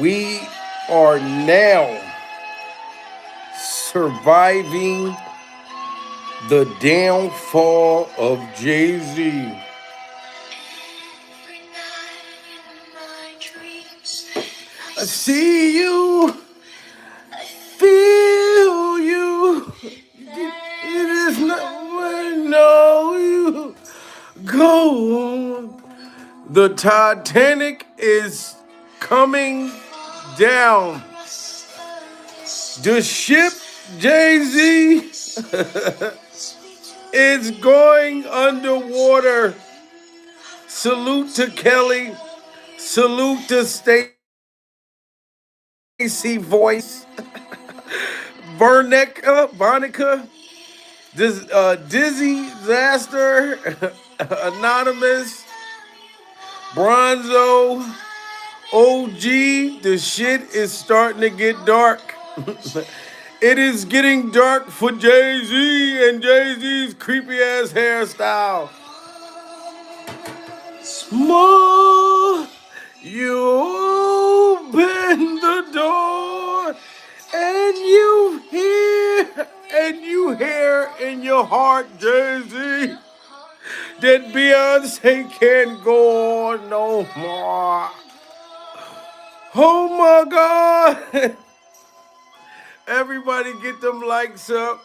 We are now surviving the downfall of Jay-Z. I see you, feel you. It is not I know you. Go on. The Titanic is coming down. The ship, Jay-Z, is going underwater. Salute to Kelly. Salute to Stacey Voice. Vernica. Dizzy Disaster. Anonymous. Bronzo. OG. The shit is starting to get dark. It is getting dark for Jay-Z and Jay-Z's creepy ass hairstyle. More, you open the door and you hear in your heart, Jay-Z, that Beyonce can't go on no more. Oh my God. Everybody get them likes up.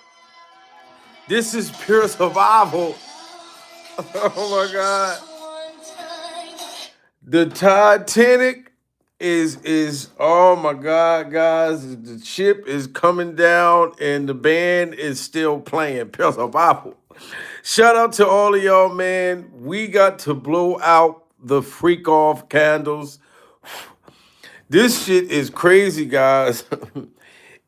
This is pure survival. Oh my God. The Titanic is oh my God, guys. The ship is coming down and the band is still playing pure survival. Shout out to all of y'all, man. We got to blow out the freak off candles. This shit is crazy, guys.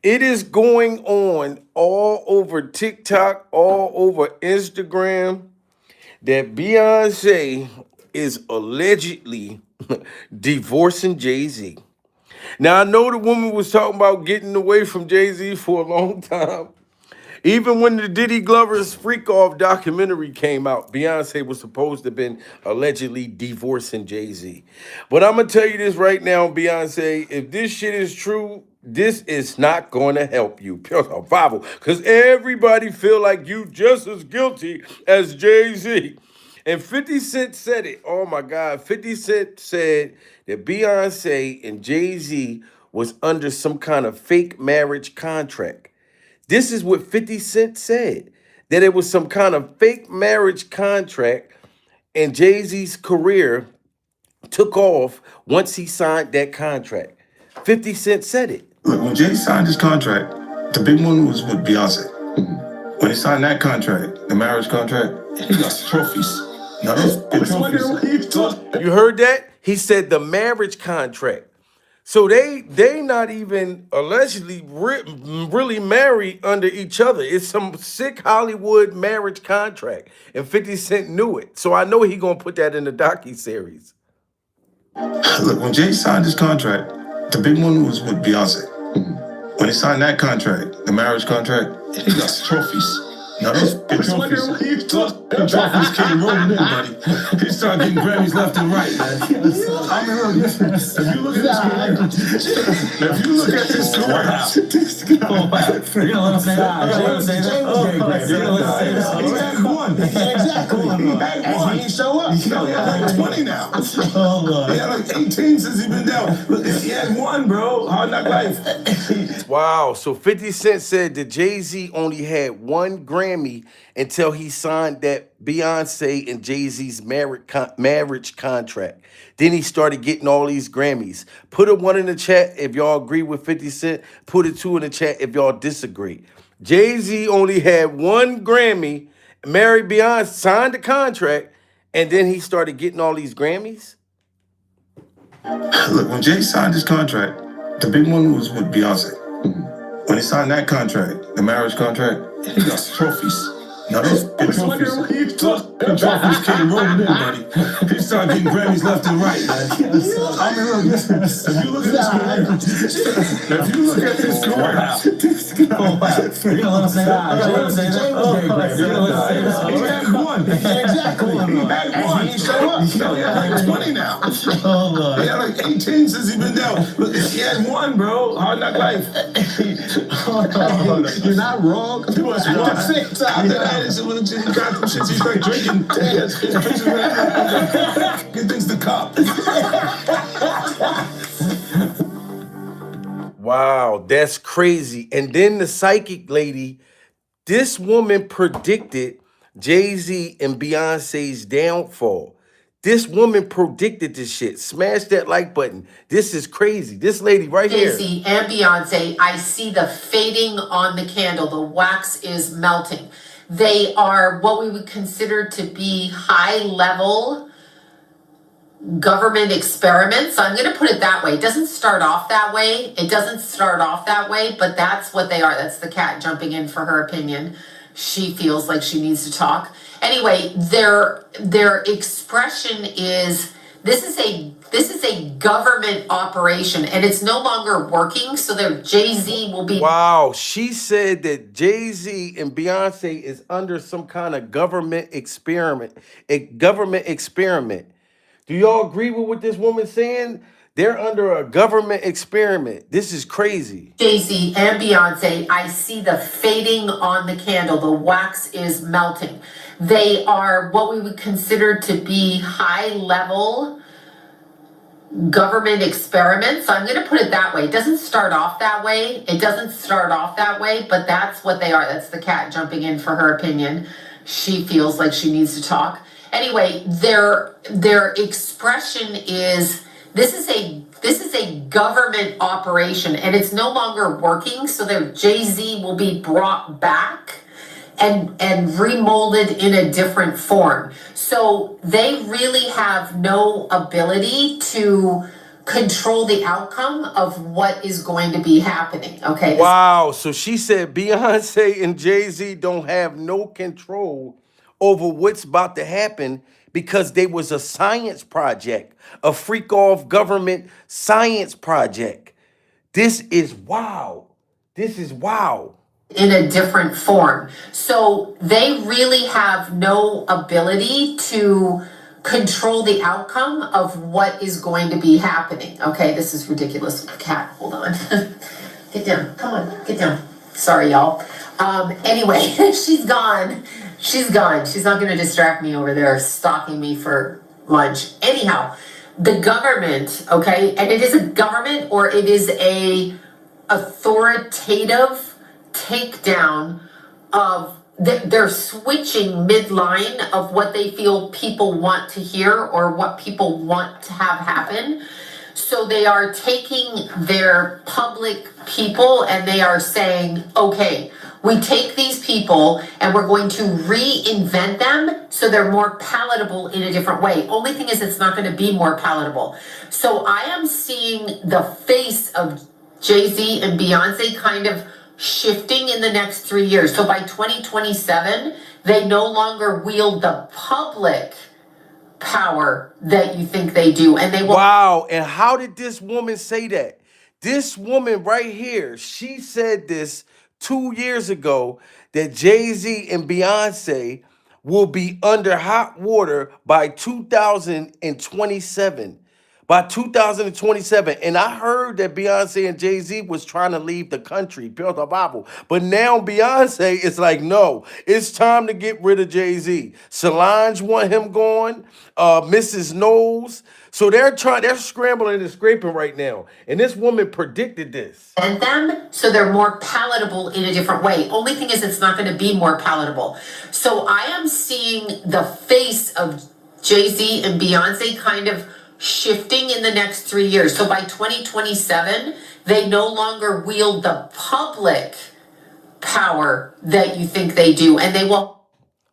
It is going on all over TikTok, all over Instagram, that Beyonce is allegedly divorcing Jay-Z. Now, I know the woman was talking about getting away from Jay-Z for a long time. Even when the Diddy Glover's Freak Off documentary came out, Beyonce was supposed to have been allegedly divorcing Jay-Z. But I'm going to tell you this right now, Beyonce, if this shit is true, this is not going to help you. Pure survival. Because everybody feel like you just as guilty as Jay-Z. And 50 Cent said it. Oh, my God. 50 Cent said that Beyonce and Jay-Z was under some kind of fake marriage contract. This is what 50 Cent said, that it was some kind of fake marriage contract and Jay-Z's career took off once he signed that contract. 50 Cent said it. Look, when Jay signed his contract, the big one was with Beyonce. When he signed that contract, the marriage contract, he got trophies. Now those trophies. You heard that? He said the marriage contract. So they not even allegedly really married under each other. It's some sick Hollywood marriage contract. And 50 Cent knew it. So I know he gonna put that in the docuseries. Look, when Jay signed his contract, the big one was with Beyonce. When he signed that contract, the marriage contract, he got trophies. Now those trophies came rolling in, buddy. He started getting Grammys left and right, man. I mean, look, if you look at this story, You're gonna let him say that. You're gonna say that. You're gonna say that. he had one. Exactly. He had one. And he didn't show up. He had like 20 now. Oh, Lord. He had like 18 since he been down. Look, he had one, bro. Hard knock life. Wow. So 50 Cent said that Jay-Z only had one Grammy until he signed that Beyonce and Jay-Z's marriage contract. Then he started getting all these Grammys. Put a 1 in the chat if y'all agree with 50 Cent. Put a 2 in the chat if y'all disagree. Jay-Z only had one Grammy, married Beyonce, signed the contract, and then he started getting all these Grammys? Look, when Jay signed his contract, the big one was with Beyonce. When he signed that contract, the marriage contract, he got trophies. Now those trophies came rolling in, buddy. He started getting Grammys left and right, man. I mean, look, if you look at this story, You're gonna let him say that. Jay was gay grave. You're gonna let him say He that. had one. Exactly. He had one. He didn't show up. No, he had like 20 now. Oh, Lord. He had like 18 since he been down. Look, he had one, bro. Hard knock life. You're not wrong. He was one. After that, he got some shit. He started drinking. He thinks the cop. Wow, that's crazy. And then the psychic lady, this woman predicted Jay-Z and Beyonce's downfall. This woman predicted this shit. Smash that like button. This is crazy. This lady right here. Jay-Z and Beyonce, I see the fading on the candle. The wax is melting. They are what we would consider to be high-level government experiments. I'm going to put it that way. It doesn't start off that way. But that's what they are. That's the cat jumping in for her opinion. She feels like she needs to talk. Anyway, their expression is this is a government operation and it's no longer working. So their Jay-Z will be. Wow, she said that Jay-Z and Beyonce is under some kind of government experiment. Do y'all agree with what this woman's saying? They're under a government experiment. This is crazy. Jay-Z and Beyonce, I see the fading on the candle. The wax is melting. They are what we would consider to be high-level government experiments. I'm going to put it that way. It doesn't start off that way. But that's what they are. That's the cat jumping in for her opinion. She feels like she needs to talk. Anyway, their expression is this is a government operation and it's no longer working. So their Jay-Z will be brought back and remolded in a different form. So they really have no ability to control the outcome of what is going to be happening. Okay. Wow. So she said Beyonce and Jay-Z don't have no control over what's about to happen because they was a science project, a freak off government science project. This is wow. In a different form. So they really have no ability to control the outcome of what is going to be happening. Okay, this is ridiculous. Cat, hold on. Get down. Come on, get down. Sorry, y'all. Anyway, she's gone. She's not going to distract me over there stalking me for lunch. Anyhow, the government, okay, and it is a government or it is a authoritative takedown of they're switching midline of what they feel people want to hear or what people want to have happen. So they are taking their public people and they are saying, okay, we take these people and we're going to reinvent them so they're more palatable in a different way. Only thing is it's not going to be more palatable. So I am seeing the face of Jay-Z and Beyonce kind of shifting in the next 3 years. So by 2027, they no longer wield the public power that you think they do. And they will. Wow. And how did this woman say that? This woman right here, she said this 2 years ago that Jay-Z and Beyonce will be under hot water by 2027. By 2027. And I heard that Beyonce and Jay-Z was trying to leave the country, build a Bible. But now Beyonce is like, no, it's time to get rid of Jay-Z. Solange want him gone. Mrs. Knowles. So they're scrambling and scraping right now. And this woman predicted this. And them so they're more palatable in a different way. Only thing is it's not going to be more palatable. So I am seeing the face of Jay-Z and Beyonce kind of shifting in the next 3 years. So by 2027, they no longer wield the public power that you think they do. And they will.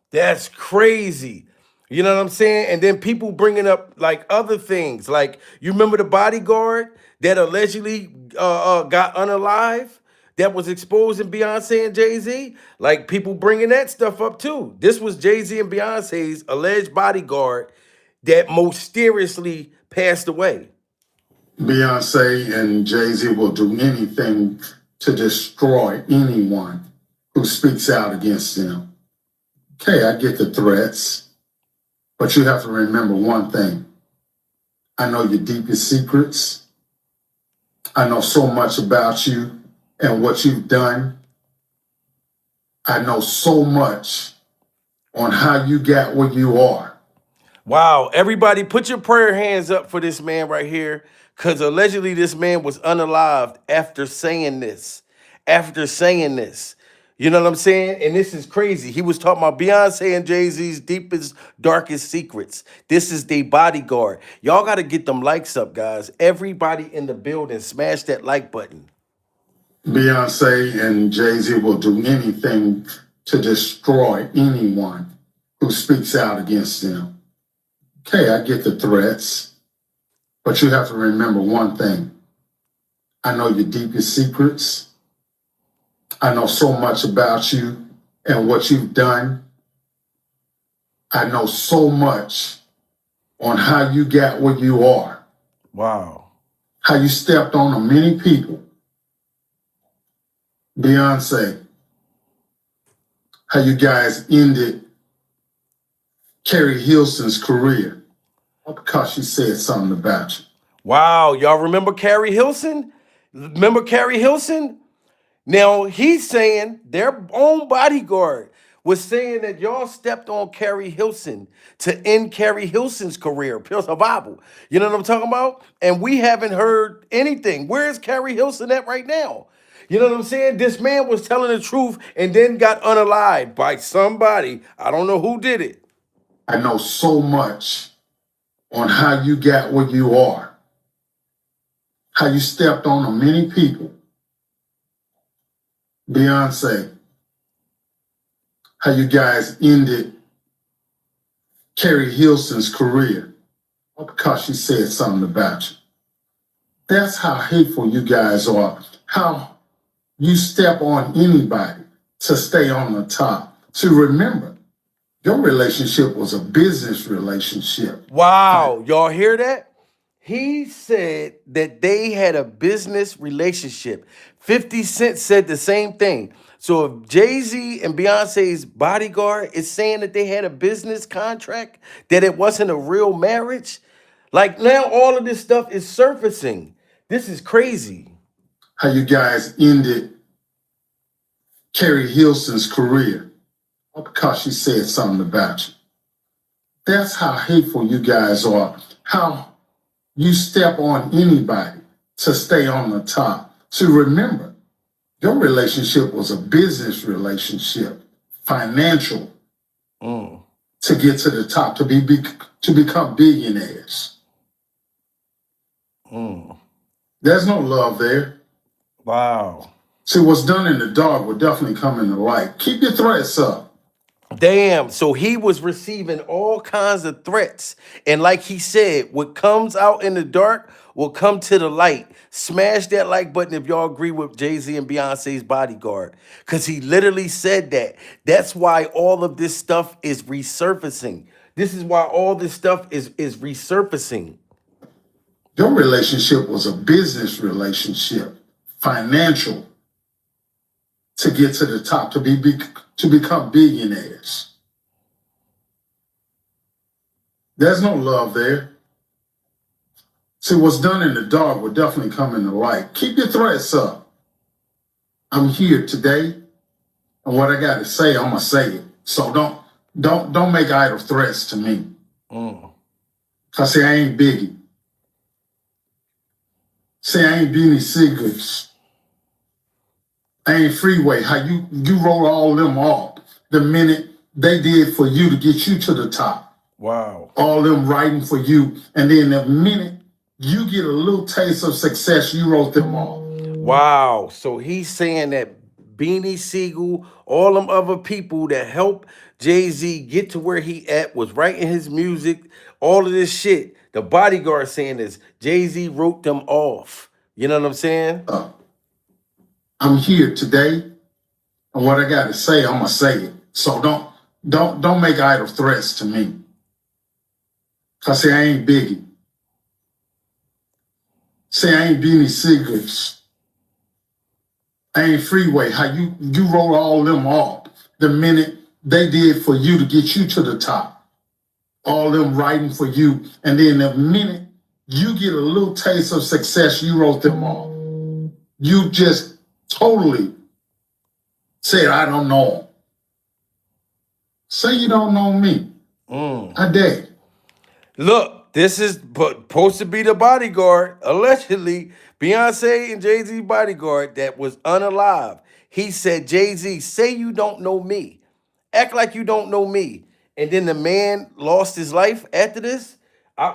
That's crazy. You know what I'm saying? And then people bringing up like other things. Like, you remember the bodyguard that allegedly got unalive? That was exposing Beyonce and Jay-Z? Like, people bringing that stuff up too. This was Jay-Z and Beyonce's alleged bodyguard that mysteriously passed away. Beyonce and Jay-Z will do anything to destroy anyone who speaks out against them. Okay, I get the threats, but you have to remember one thing. I know your deepest secrets. I know so much about you and what you've done. I know so much on how you got where you are. Wow, everybody put your prayer hands up for this man right here, because allegedly this man was unalived after saying this. After saying this. You know what I'm saying? And this is crazy. He was talking about Beyonce and Jay-Z's deepest, darkest secrets. This is their bodyguard. Y'all got to get them likes up, guys. Everybody in the building, smash that like button. Beyonce and Jay-Z will do anything to destroy anyone who speaks out against them. Okay, I get the threats, but you have to remember one thing. I know your deepest secrets. I know so much about you and what you've done. I know so much on how you got where you are. Wow. How you stepped on many people. Beyonce, how you guys ended Carrie Hilson's career because she said something about you. Wow. Y'all remember Carrie Hilson? Remember Carrie Hilson? Now, he's saying their own bodyguard was saying that y'all stepped on Carrie Hilson to end Carrie Hilson's career, pure survival. You know what I'm talking about? And we haven't heard anything. Where's Carrie Hilson at right now? You know what I'm saying? This man was telling the truth and then got unalived by somebody. I don't know who did it. I know so much on how you got where you are. How you stepped on many people. Beyonce, how you guys ended Carrie Hilson's career because she said something about you. That's how hateful you guys are. How you step on anybody to stay on the top. To remember, your relationship was a business relationship. Wow, y'all hear that? He said that they had a business relationship. 50 Cent said the same thing. So if Jay-Z and Beyonce's bodyguard is saying that they had a business contract, that it wasn't a real marriage, like now all of this stuff is surfacing. This is crazy. How you guys ended Carrie Hilson's career because she said something about you. That's how hateful you guys are. How you step on anybody to stay on the top. To remember, your relationship was a business relationship, financial, to get to the top, to become billionaires. There's no love there. Wow. See, what's done in the dark will definitely come in the light. Keep your threats up. Damn. So he was receiving all kinds of threats. And like he said, what comes out in the dark will come to the light. Smash that like button if y'all agree with Jay-Z and Beyonce's bodyguard. Because he literally said that. That's why all of this stuff is resurfacing. This is why all this stuff is resurfacing. Your relationship was a business relationship, financial, to get to the top, to become billionaires. There's no love there. See, what's done in the dark will definitely come in the light. Keep your threats up. I'm here today, and what I got to say, I'm gonna say it. So don't make idle threats to me. Cause see, I ain't Biggie. See, I ain't Beanie Sigels. I ain't Freeway. How you wrote all them off the minute they did for you to get you to the top. Wow. All them writing for you, and then the minute you get a little taste of success, you wrote them off. Wow. So he's saying that Beanie Siegel, all them other people that helped Jay-Z get to where he at was writing his music, all of this shit. The bodyguard saying this, Jay-Z wrote them off. You know what I'm saying? I'm here today, and what I got to say, I'm gonna say it. So don't make idle threats to me. Cause see, I ain't Biggie. See, I ain't Beanie Sigels. Ain't Freeway, how you wrote all them off the minute they did for you to get you to the top. All them writing for you, and then the minute you get a little taste of success, you wrote them off. You just totally said, I don't know 'em. Say you don't know me. I dare you. Look, this is supposed to be the bodyguard, allegedly, Beyonce and Jay-Z bodyguard that was unalive. He said, Jay-Z, say you don't know me. Act like you don't know me. And then the man lost his life after this.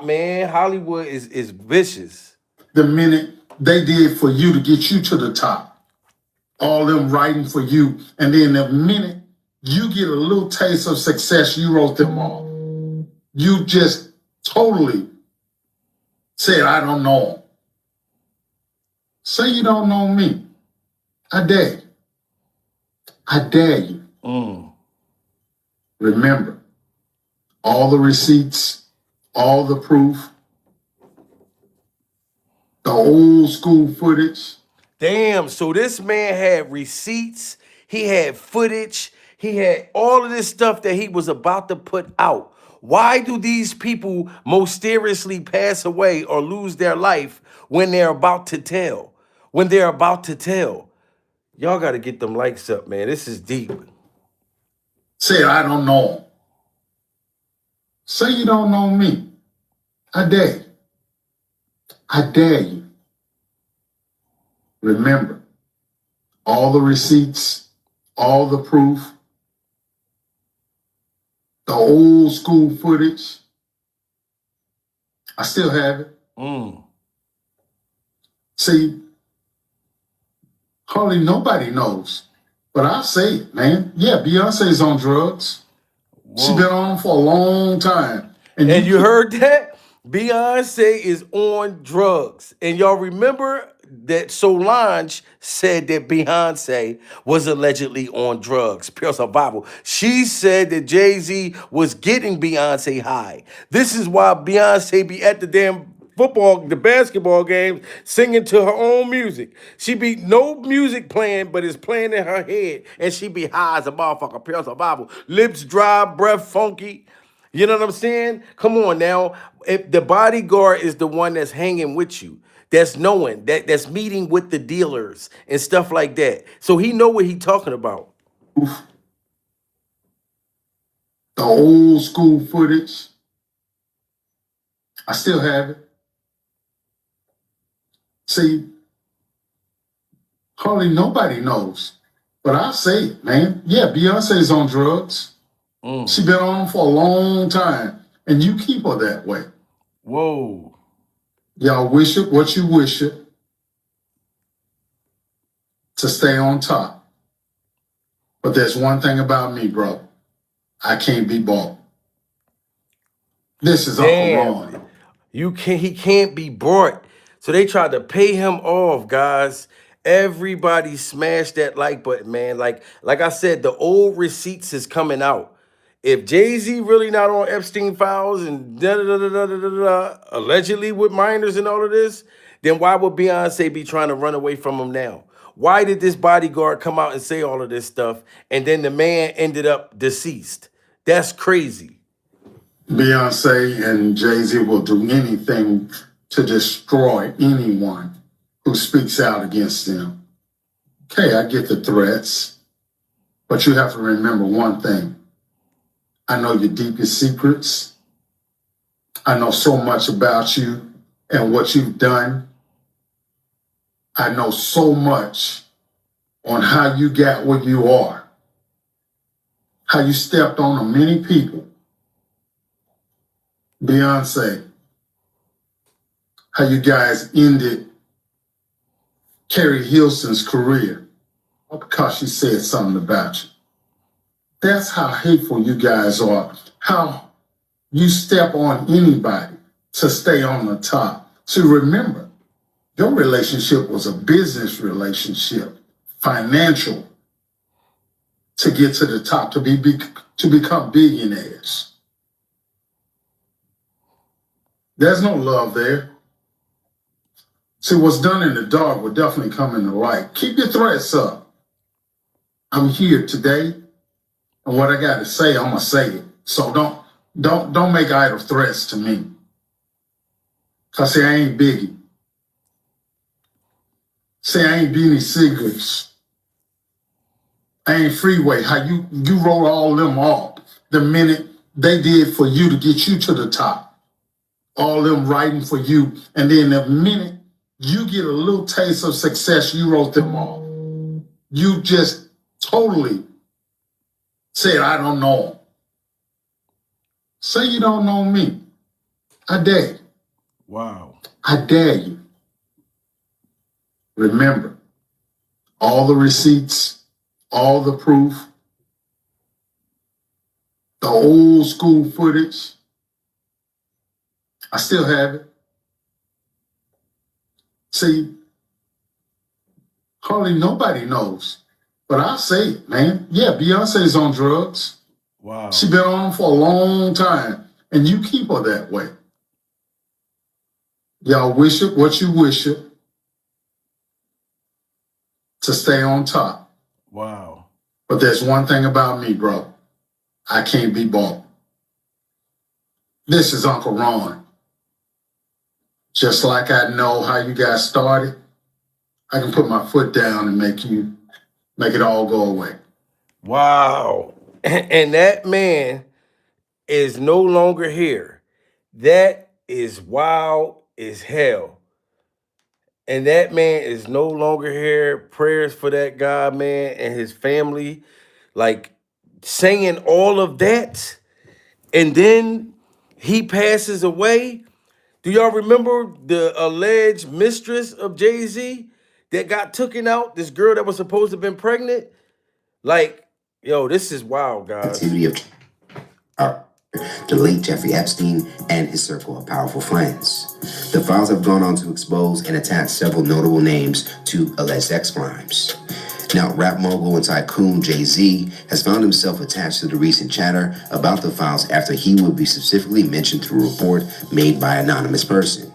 Man, Hollywood is vicious. The minute they did for you to get you to the top. All them writing for you, and then the minute you get a little taste of success, you wrote them off. You just totally said, I don't know 'em. Say you don't know me. I dare you. I dare you. Remember, all the receipts, all the proof, the old school footage. Damn, so this man had receipts, he had footage, he had all of this stuff that he was about to put out. Why do these people mysteriously pass away or lose their life when they're about to tell? When they're about to tell. Y'all got to get them likes up, man. This is deep. Say, I don't know 'em. Say you don't know me. I dare you. I dare you. Remember, all the receipts, all the proof, the old school footage. I still have it. See, hardly nobody knows, but I say it, man. Yeah, Beyonce's on drugs. She's been on them for a long time. And you heard that? Beyonce is on drugs. And y'all remember that Solange said that Beyonce was allegedly on drugs, pure survival. She said that Jay-Z was getting Beyonce high. This is why Beyonce be at the damn the basketball games, singing to her own music. She be no music playing, but it's playing in her head, and she be high as a motherfucker, pure survival. Lips dry, breath funky. You know what I'm saying? Come on now. If the bodyguard is the one that's hanging with you, that's knowing, that's meeting with the dealers and stuff like that. So he know what he talking about. The old school footage. I still have it. See, hardly nobody knows, but I say it, man. Yeah, Beyonce's on drugs. She's been on them for a long time, and you keep her that way. Whoa. Y'all wish it what you wish it to stay on top. But there's one thing about me, bro. I can't be bought. This is Uncle Ron. He can't be brought. So they tried to pay him off, guys. Everybody smashed that like button, man. Like I said, the old receipts is coming out. If Jay-Z really not on Epstein files and allegedly with minors and all of this, then why would Beyonce be trying to run away from him now? Why did this bodyguard come out and say all of this stuff and then the man ended up deceased? That's crazy. Beyonce and Jay-Z will do anything to destroy anyone who speaks out against them. Okay, I get the threats, but you have to remember one thing. I know your deepest secrets. I know so much about you and what you've done. I know so much on how you got where you are, how you stepped on many people. Beyonce, how you guys ended Carrie Hilson's career because she said something about you. That's how hateful you guys are, how you step on anybody to stay on the top. So remember, your relationship was a business relationship, financial, to get to the top, to become billionaires. There's no love there. See, what's done in the dark will definitely come in the light. Keep your threats up. I'm here today, and what I got to say, I'm gonna say it. So don't make idle threats to me. Cause see, I ain't Biggie. See, I ain't Beanie Siegers. I ain't Freeway. How you wrote all them off the minute they did for you to get you to the top. All them writing for you, and then the minute you get a little taste of success, you wrote them off. You just totally said, I don't know him. Say you don't know me. I dare you. Wow. I dare you. Remember, all the receipts, all the proof, the old school footage, I still have it. See, hardly nobody knows, but I'll say it, man. Yeah, Beyonce's on drugs. Wow. She been on them for a long time, and you keep her that way. Y'all wish it what you wish it to stay on top. Wow. But there's one thing about me, bro. I can't be bought. This is Uncle Ron. Just like I know how you got started, I can put my foot down and make it all go away. Wow. And that man is no longer here. That is wild as hell. And that man is no longer here. Prayers for that guy, man, and his family. Like saying all of that. And then he passes away. Do y'all remember the alleged mistress of Jay-Z that got taken out? This girl that was supposed to have been pregnant? Like, yo, this is wild, guys. Activity of the late Jeffrey Epstein and his circle of powerful friends. The files have gone on to expose and attach several notable names to alleged sex crimes. Now, rap mogul and tycoon Jay-Z has found himself attached to the recent chatter about the files after he would be specifically mentioned through a report made by an anonymous person.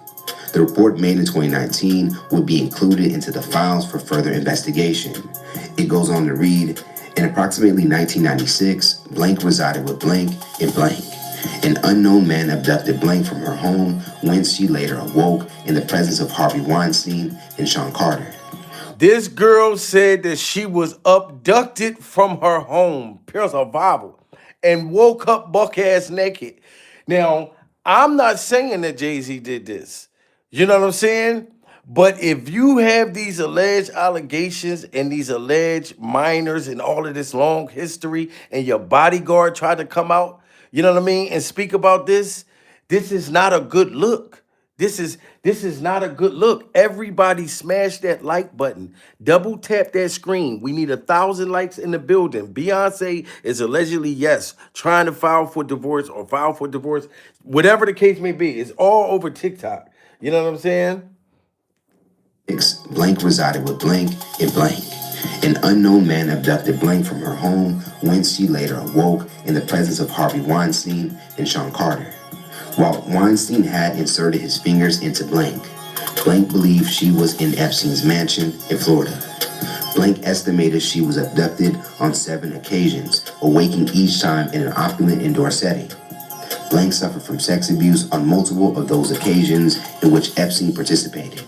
The report made in 2019 would be included into the files for further investigation. It goes on to read, in approximately 1996, Blank resided with Blank in Blank. An unknown man abducted Blank from her home, whence she later awoke in the presence of Harvey Weinstein and Sean Carter. This girl said that she was abducted from her home, pure survival, and woke up buck ass naked. Now, I'm not saying that Jay-Z did this. You know what I'm saying? But if you have these alleged allegations and these alleged minors and all of this long history, and your bodyguard tried to come out, you know what I mean, and speak about this, this is not a good look. This is not a good look. Everybody smash that like button. Double tap that screen. We need 1,000 likes in the building. Beyonce is allegedly, yes, trying to file for divorce or file for divorce. Whatever the case may be. It's all over TikTok. You know what I'm saying? Blank resided with Blank in Blank. An unknown man abducted Blank from her home, whence she later awoke in the presence of Harvey Weinstein and Sean Carter. While Weinstein had inserted his fingers into Blank, Blank believed she was in Epstein's mansion in Florida. Blank estimated she was abducted on 7 occasions, awaking each time in an opulent indoor setting. Blank suffered from sex abuse on multiple of those occasions in which Epstein participated.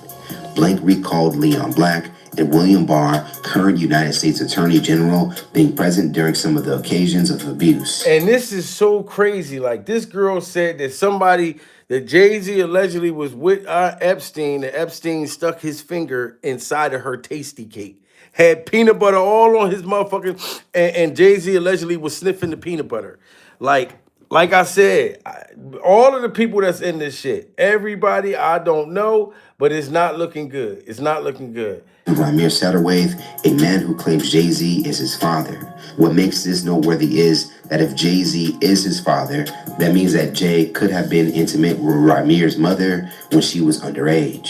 Blank recalled Leon Black and William Barr, current United States Attorney General, being present during some of the occasions of abuse. And this is so crazy. Like, this girl said that Jay-Z allegedly was with Epstein, and Epstein stuck his finger inside of her tasty cake. Had peanut butter all on his motherfucking, and Jay-Z allegedly was sniffing the peanut butter. Like I said, all of the people that's in this shit, everybody I don't know, but it's not looking good. It's not looking good. Ramir Satterwave, a man who claims Jay-Z is his father. What makes this noteworthy is that if Jay-Z is his father, that means that Jay could have been intimate with Ramir's mother when she was underage.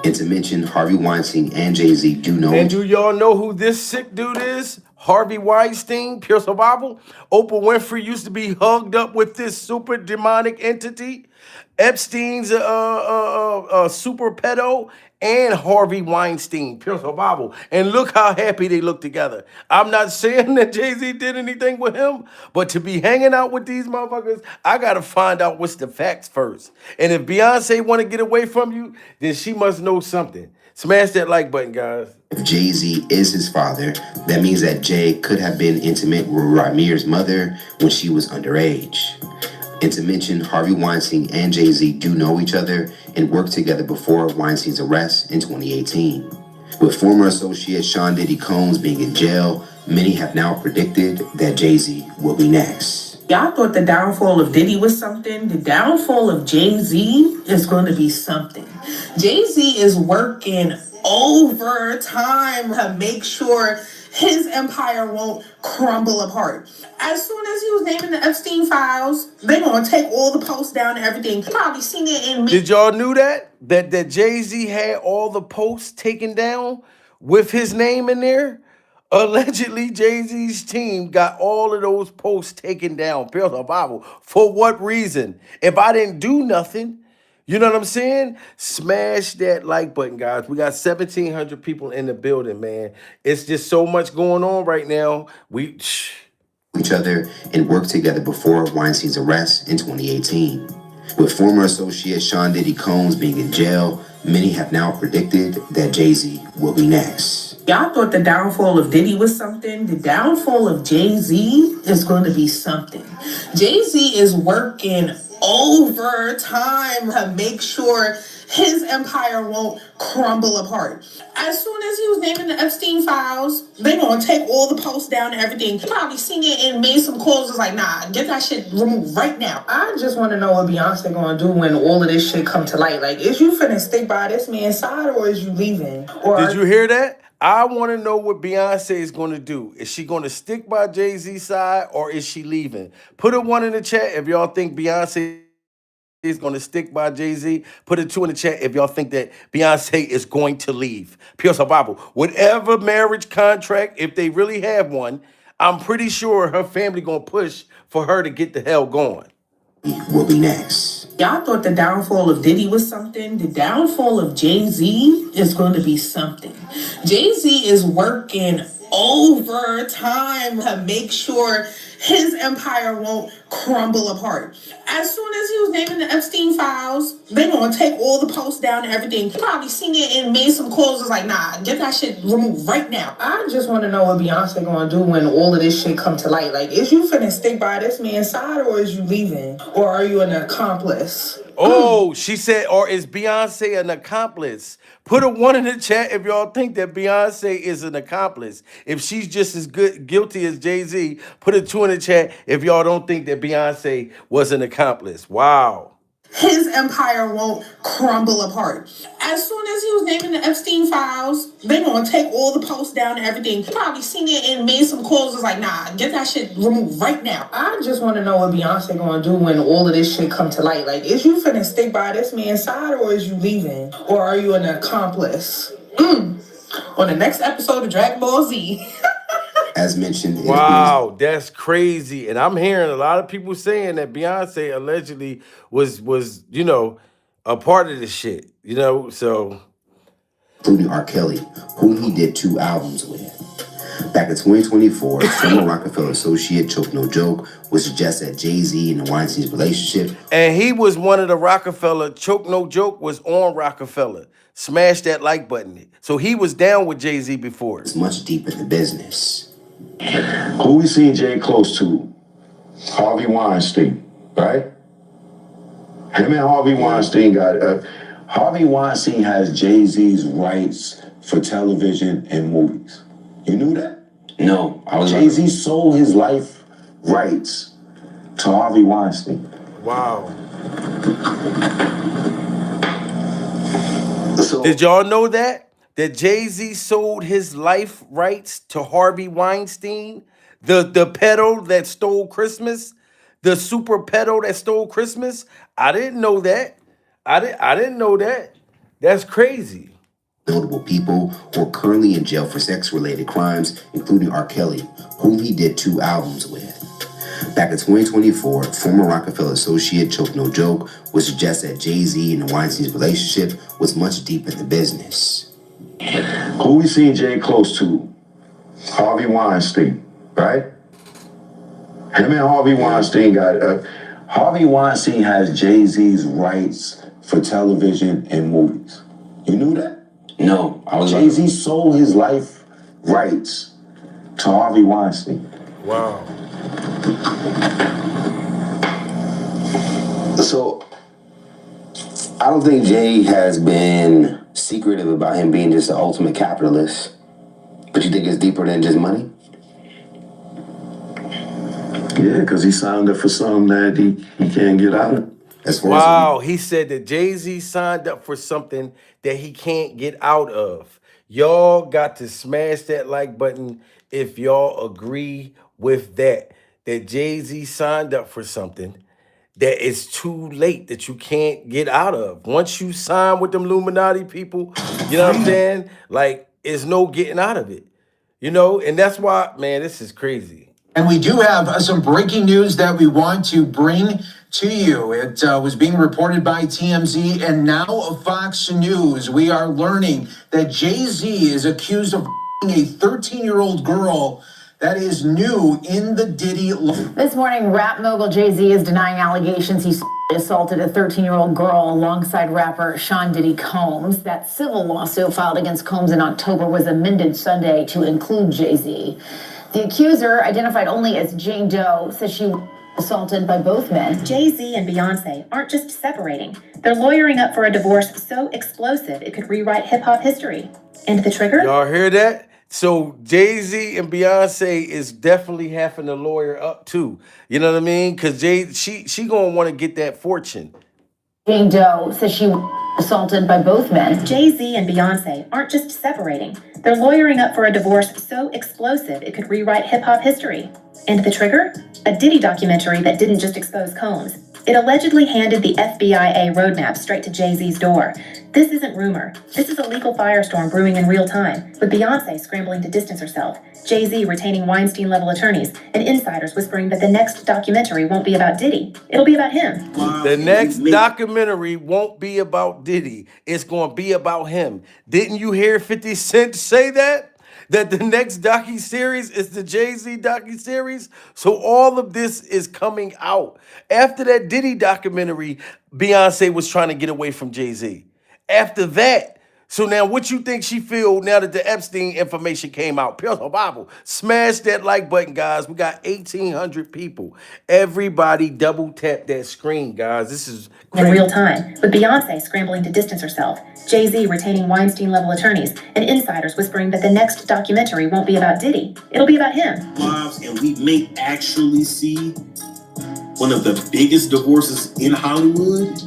And to mention, Harvey Weinstein and Jay-Z do know. And do y'all know who this sick dude is? Harvey Weinstein, pure survival. Oprah Winfrey used to be hugged up with this super demonic entity. Epstein's super pedo, and Harvey Weinstein, pure Bible. And look how happy they look together. I'm not saying that Jay-Z did anything with him, but to be hanging out with these motherfuckers, I gotta find out what's the facts first. And if Beyonce want to get away from you, then she must know something. Smash that like button, guys. If Jay-Z is his father, that means that Jay could have been intimate with Ramir's mother when she was underage. And to mention, Harvey Weinstein and Jay-Z do know each other and worked together before Weinstein's arrest in 2018. With former associate Sean Diddy Combs being in jail, many have now predicted that Jay-Z will be next. Y'all thought the downfall of Diddy was something. The downfall of Jay-Z is going to be something. Jay-Z is working overtime to make sure his empire won't crumble apart. As soon as he was naming the Epstein files, they're going to take all the posts down and everything. You probably seen it in... Did y'all knew that? That Jay-Z had all the posts taken down with his name in there? Allegedly, Jay-Z's team got all of those posts taken down. Pure the Bible. For what reason? If I didn't do nothing, you know what I'm saying? Smash that like button, guys. We got 1,700 people in the building, man. It's just so much going on right now. Each other and worked together before Weinstein's arrest in 2018. With former associate Sean Diddy Combs being in jail, many have now predicted that Jay-Z will be next. Y'all thought the downfall of Diddy was something. The downfall of Jay-Z is going to be something. Jay-Z is working overtime to make sure his empire won't crumble apart. As soon as he was naming the Epstein files, they're going to take all the posts down and everything. You probably seen it and made some calls. It's like, nah, get that shit removed right now. I just want to know what Beyonce going to do when all of this shit come to light. Like, is you finna stick by this man's side or is you leaving? Or did you hear that? I want to know what Beyonce is going to do. Is she going to stick by Jay-Z's side or is she leaving? Put a 1 in the chat if y'all think Beyonce is going to stick by Jay-Z. Put a 2 in the chat if y'all think that Beyonce is going to leave. Pure Bible. Whatever marriage contract, if they really have one, I'm pretty sure her family going to push for her to get the hell going. Will be next. Y'all thought the downfall of Diddy was something. The downfall of Jay-Z is going to be something. Jay-Z is working overtime to make sure his empire won't crumble apart. As soon as he was naming the Epstein files, they're going to take all the posts down and everything. You probably seen it and made some calls. It's like, nah, get that shit removed right now. I just want to know what Beyonce going to do when all of this shit come to light. Like, is you finna stick by this man's side or is you leaving? Or are you an accomplice? Oh, she said, or is Beyonce an accomplice? Put a 1 in the chat if y'all think that Beyonce is an accomplice. If she's just as guilty as Jay-Z, put a 2 in the chat if y'all don't think that Beyonce was an accomplice. Wow. His empire won't crumble apart. As soon as he was naming the Epstein files, they're going to take all the posts down and everything. You probably seen it and made some calls. It's like, nah, get that shit removed right now. I just want to know what Beyonce going to do when all of this shit come to light. Like, is you finna stick by this man's side or is you leaving? Or are you an accomplice? On the next episode of Dragon Ball Z. As mentioned, wow, that's crazy. And I'm hearing a lot of people saying that Beyonce allegedly was a part of this shit, so. Including R. Kelly, whom he did 2 albums with. Back in 2024, former Rockefeller associate Choke No Joke would suggest that Jay-Z and Weinstein's relationship. And he was one of the Rockefeller. Choke No Joke was on Rockefeller. Smash that like button. So he was down with Jay-Z before. It's much deeper in the business. Who we seen Jay close to? Harvey Weinstein, right? Him and Harvey Weinstein Harvey Weinstein has Jay-Z's rights for television and movies. You knew that? No, Jay-Z sold his life rights to Harvey Weinstein. Wow. Did y'all know that? That Jay-Z sold his life rights to Harvey Weinstein? The pedo that stole Christmas? The super pedo that stole Christmas? I didn't know that. I didn't know that. That's crazy. Notable people who are currently in jail for sex-related crimes, including R. Kelly, whom he did 2 albums with. Back in 2024, former Rockefeller associate Choke No Joke would suggest that Jay-Z and Weinstein's relationship was much deeper in the business. Who we seen Jay close to? Harvey Weinstein, right? Him and Harvey Weinstein Harvey Weinstein has Jay-Z's rights for television and movies. You knew that? No, I was Jay-Z sold his life rights to Harvey Weinstein. Wow. So, I don't think Jay has been secretive about him being just the ultimate capitalist. But you think it's deeper than just money? Yeah, because he signed up for something that he can't get out of. Wow, he said that Jay-Z signed up for something that he can't get out of. Y'all got to smash that like button if y'all agree with that. That Jay-Z signed up for something that is too late, that you can't get out of. Once you sign with them Illuminati people, you know what I'm saying? Like, it's no getting out of it. You know, and that's why, man, this is crazy. And we do have some breaking news that we want to bring to you. It was being reported by TMZ and now Fox News. We are learning that Jay-Z is accused of a 13-year-old girl. That is new in the Diddy. This morning, rap mogul Jay-Z is denying allegations he assaulted a 13-year-old girl alongside rapper Sean Diddy Combs. That civil lawsuit filed against Combs in October was amended Sunday to include Jay-Z. The accuser, identified only as Jane Doe, says she was assaulted by both men. Jay-Z and Beyonce aren't just separating. They're lawyering up for a divorce so explosive it could rewrite hip-hop history. And the trigger? Y'all hear that? So Jay-Z and Beyonce is definitely having the lawyer up too. You know what I mean? Because she gonna want to get that fortune. Jane Doe says she was assaulted by both men. Jay-Z and Beyonce aren't just separating. They're lawyering up for a divorce so explosive it could rewrite hip-hop history. And the trigger? A Diddy documentary that didn't just expose Combs. It allegedly handed the FBI roadmap straight to Jay-Z's door. This isn't rumor. This is a legal firestorm brewing in real time, with Beyoncé scrambling to distance herself, Jay-Z retaining Weinstein-level attorneys, and insiders whispering that the next documentary won't be about Diddy. It'll be about him. The next documentary won't be about Diddy. It's going to be about him. Didn't you hear 50 Cent say that? That the next docuseries is the Jay-Z docuseries? So all of this is coming out. After that Diddy documentary, Beyonce was trying to get away from Jay-Z. After that, so now what you think she feel now that the Epstein information came out? Pills or Bible. Smash that like button, guys. We got 1,800 people. Everybody double tap that screen, guys. This is crazy. In real time, with Beyoncé scrambling to distance herself, Jay-Z retaining Weinstein-level attorneys, and insiders whispering that the next documentary won't be about Diddy. It'll be about him. Lives, and we may actually see one of the biggest divorces in Hollywood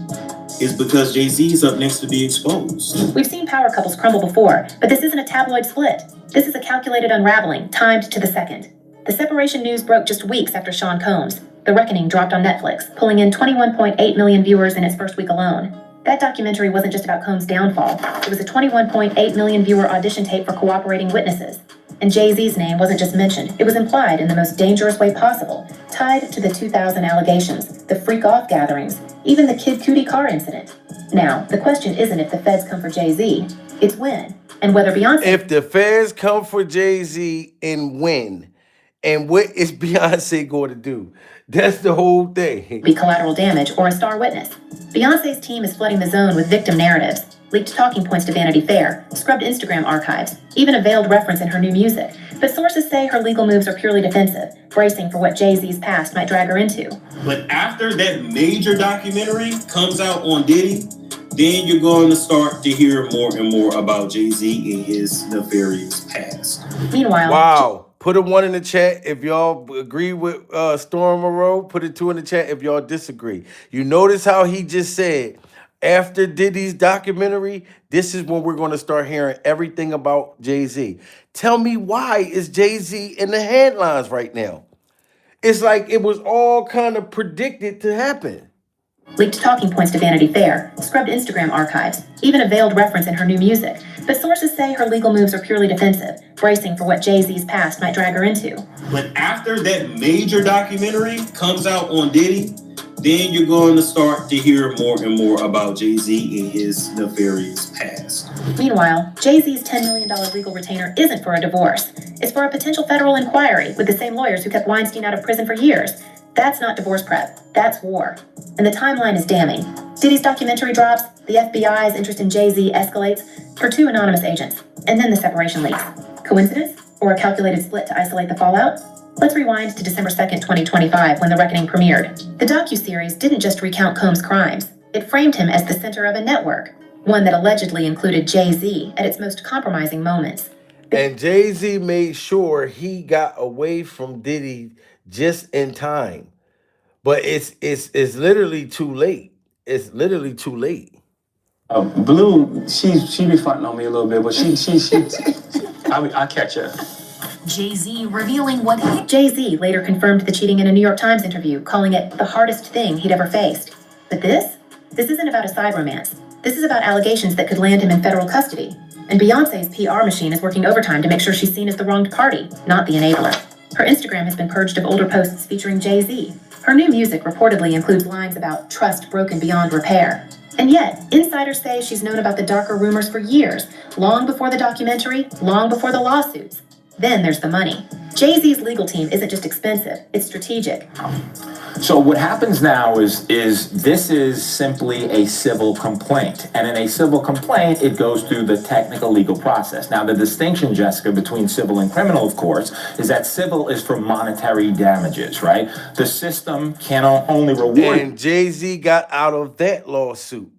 is because Jay-Z's up next to be exposed. We've seen power couples crumble before, but this isn't a tabloid split. This is a calculated unraveling, timed to the second. The separation news broke just weeks after Sean Combs. The Reckoning dropped on Netflix, pulling in 21.8 million viewers in its first week alone. That documentary wasn't just about Combs' downfall. It was a 21.8 million viewer audition tape for cooperating witnesses. And Jay-Z's name wasn't just mentioned. It was implied in the most dangerous way possible, tied to the 2000 allegations, the freak-off gatherings, even the Kid Cudi car incident. Now, the question isn't if the feds come for Jay-Z, it's when, and whether Beyonce... If the feds come for Jay-Z and when, and what is Beyonce going to do? That's the whole thing. ...be collateral damage or a star witness. Beyonce's team is flooding the zone with victim narratives, leaked talking points to Vanity Fair, scrubbed Instagram archives, even a veiled reference in her new music. But sources say her legal moves are purely defensive, bracing for what Jay-Z's past might drag her into. But after that major documentary comes out on Diddy, then you're going to start to hear more and more about Jay-Z and his nefarious past. Meanwhile... Wow. Put a 1 in the chat if y'all agree with Storm Moreau. Put a 2 in the chat if y'all disagree. You notice how he just said, after Diddy's documentary, this is when we're going to start hearing everything about Jay-Z. Tell me, why is Jay-Z in the headlines right now? It's like it was all kind of predicted to happen. Leaked talking points to Vanity Fair, scrubbed Instagram archives, even a veiled reference in her new music. But sources say her legal moves are purely defensive, bracing for what Jay-Z's past might drag her into. But after that major documentary comes out on Diddy, then you're going to start to hear more and more about Jay-Z and his nefarious past. Meanwhile, Jay-Z's $10 million legal retainer isn't for a divorce. It's for a potential federal inquiry with the same lawyers who kept Weinstein out of prison for years. That's not divorce prep. That's war. And the timeline is damning. Diddy's documentary drops, the FBI's interest in Jay-Z escalates for 2 anonymous agents, and then the separation leaks. Coincidence? Or a calculated split to isolate the fallout? Let's rewind to December 2nd, 2025, when The Reckoning premiered. The docuseries didn't just recount Combs' crimes. It framed him as the center of a network, one that allegedly included Jay-Z at its most compromising moments. And Jay-Z made sure he got away from Diddy just in time. But it's literally too late. It's literally too late. Blue, she be fronting on me a little bit, but I catch her. Jay-Z revealing what he... Jay-Z later confirmed the cheating in a New York Times interview, calling it the hardest thing he'd ever faced. But this isn't about a side romance. This is about allegations that could land him in federal custody. And Beyonce's PR machine is working overtime to make sure she's seen as the wronged party, not the enabler. Her Instagram has been purged of older posts featuring Jay-Z. Her new music reportedly includes lines about trust broken beyond repair. And yet, insiders say she's known about the darker rumors for years, long before the documentary, long before the lawsuits. Then there's the money. Jay-Z's legal team isn't just expensive, it's strategic. So what happens now is this is simply a civil complaint. And in a civil complaint, it goes through the technical legal process. Now, the distinction, Jessica, between civil and criminal, of course, is that civil is for monetary damages, right? The system can only reward... And Jay-Z got out of that lawsuit.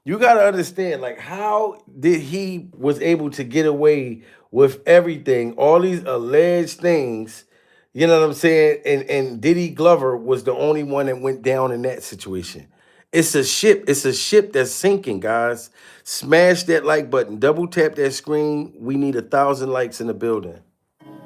You got to understand, like, how did he was able to get away with everything, all these alleged things, you know what I'm saying? And Diddy Glover was the only one that went down in that situation. It's a ship that's sinking, guys. Smash that like button, double tap that screen. We need 1,000 likes in the building.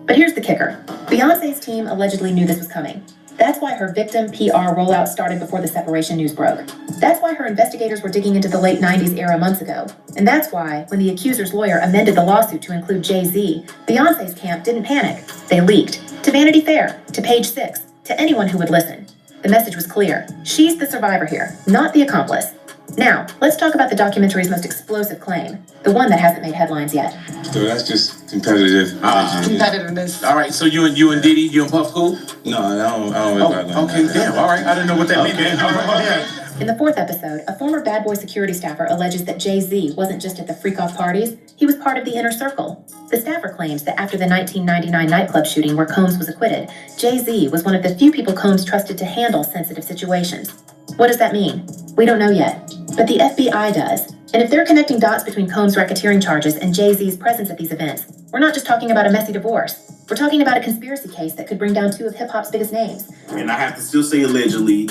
But here's the kicker. Beyonce's team allegedly knew this was coming. That's why her victim PR rollout started before the separation news broke. That's why her investigators were digging into the late 90s era months ago. And that's why, when the accuser's lawyer amended the lawsuit to include Jay-Z, Beyonce's camp didn't panic. They leaked. To Vanity Fair, to Page 6, to anyone who would listen. The message was clear. She's the survivor here, not the accomplice. Now, let's talk about the documentary's most explosive claim, the one that hasn't made headlines yet. So that's just competitive. Competitiveness. All right, so you and Diddy, you and Puff cool? No, I don't really Okay, damn, all right. I didn't know what that meant. In the 4th episode, a former Bad Boy security staffer alleges that Jay-Z wasn't just at the freak-off parties, he was part of the inner circle. The staffer claims that after the 1999 nightclub shooting where Combs was acquitted, Jay-Z was one of the few people Combs trusted to handle sensitive situations. What does that mean? We don't know yet, but the FBI does. And if they're connecting dots between Combs' racketeering charges and Jay-Z's presence at these events, we're not just talking about a messy divorce. We're talking about a conspiracy case that could bring down 2 of hip-hop's biggest names. And I have to still say allegedly,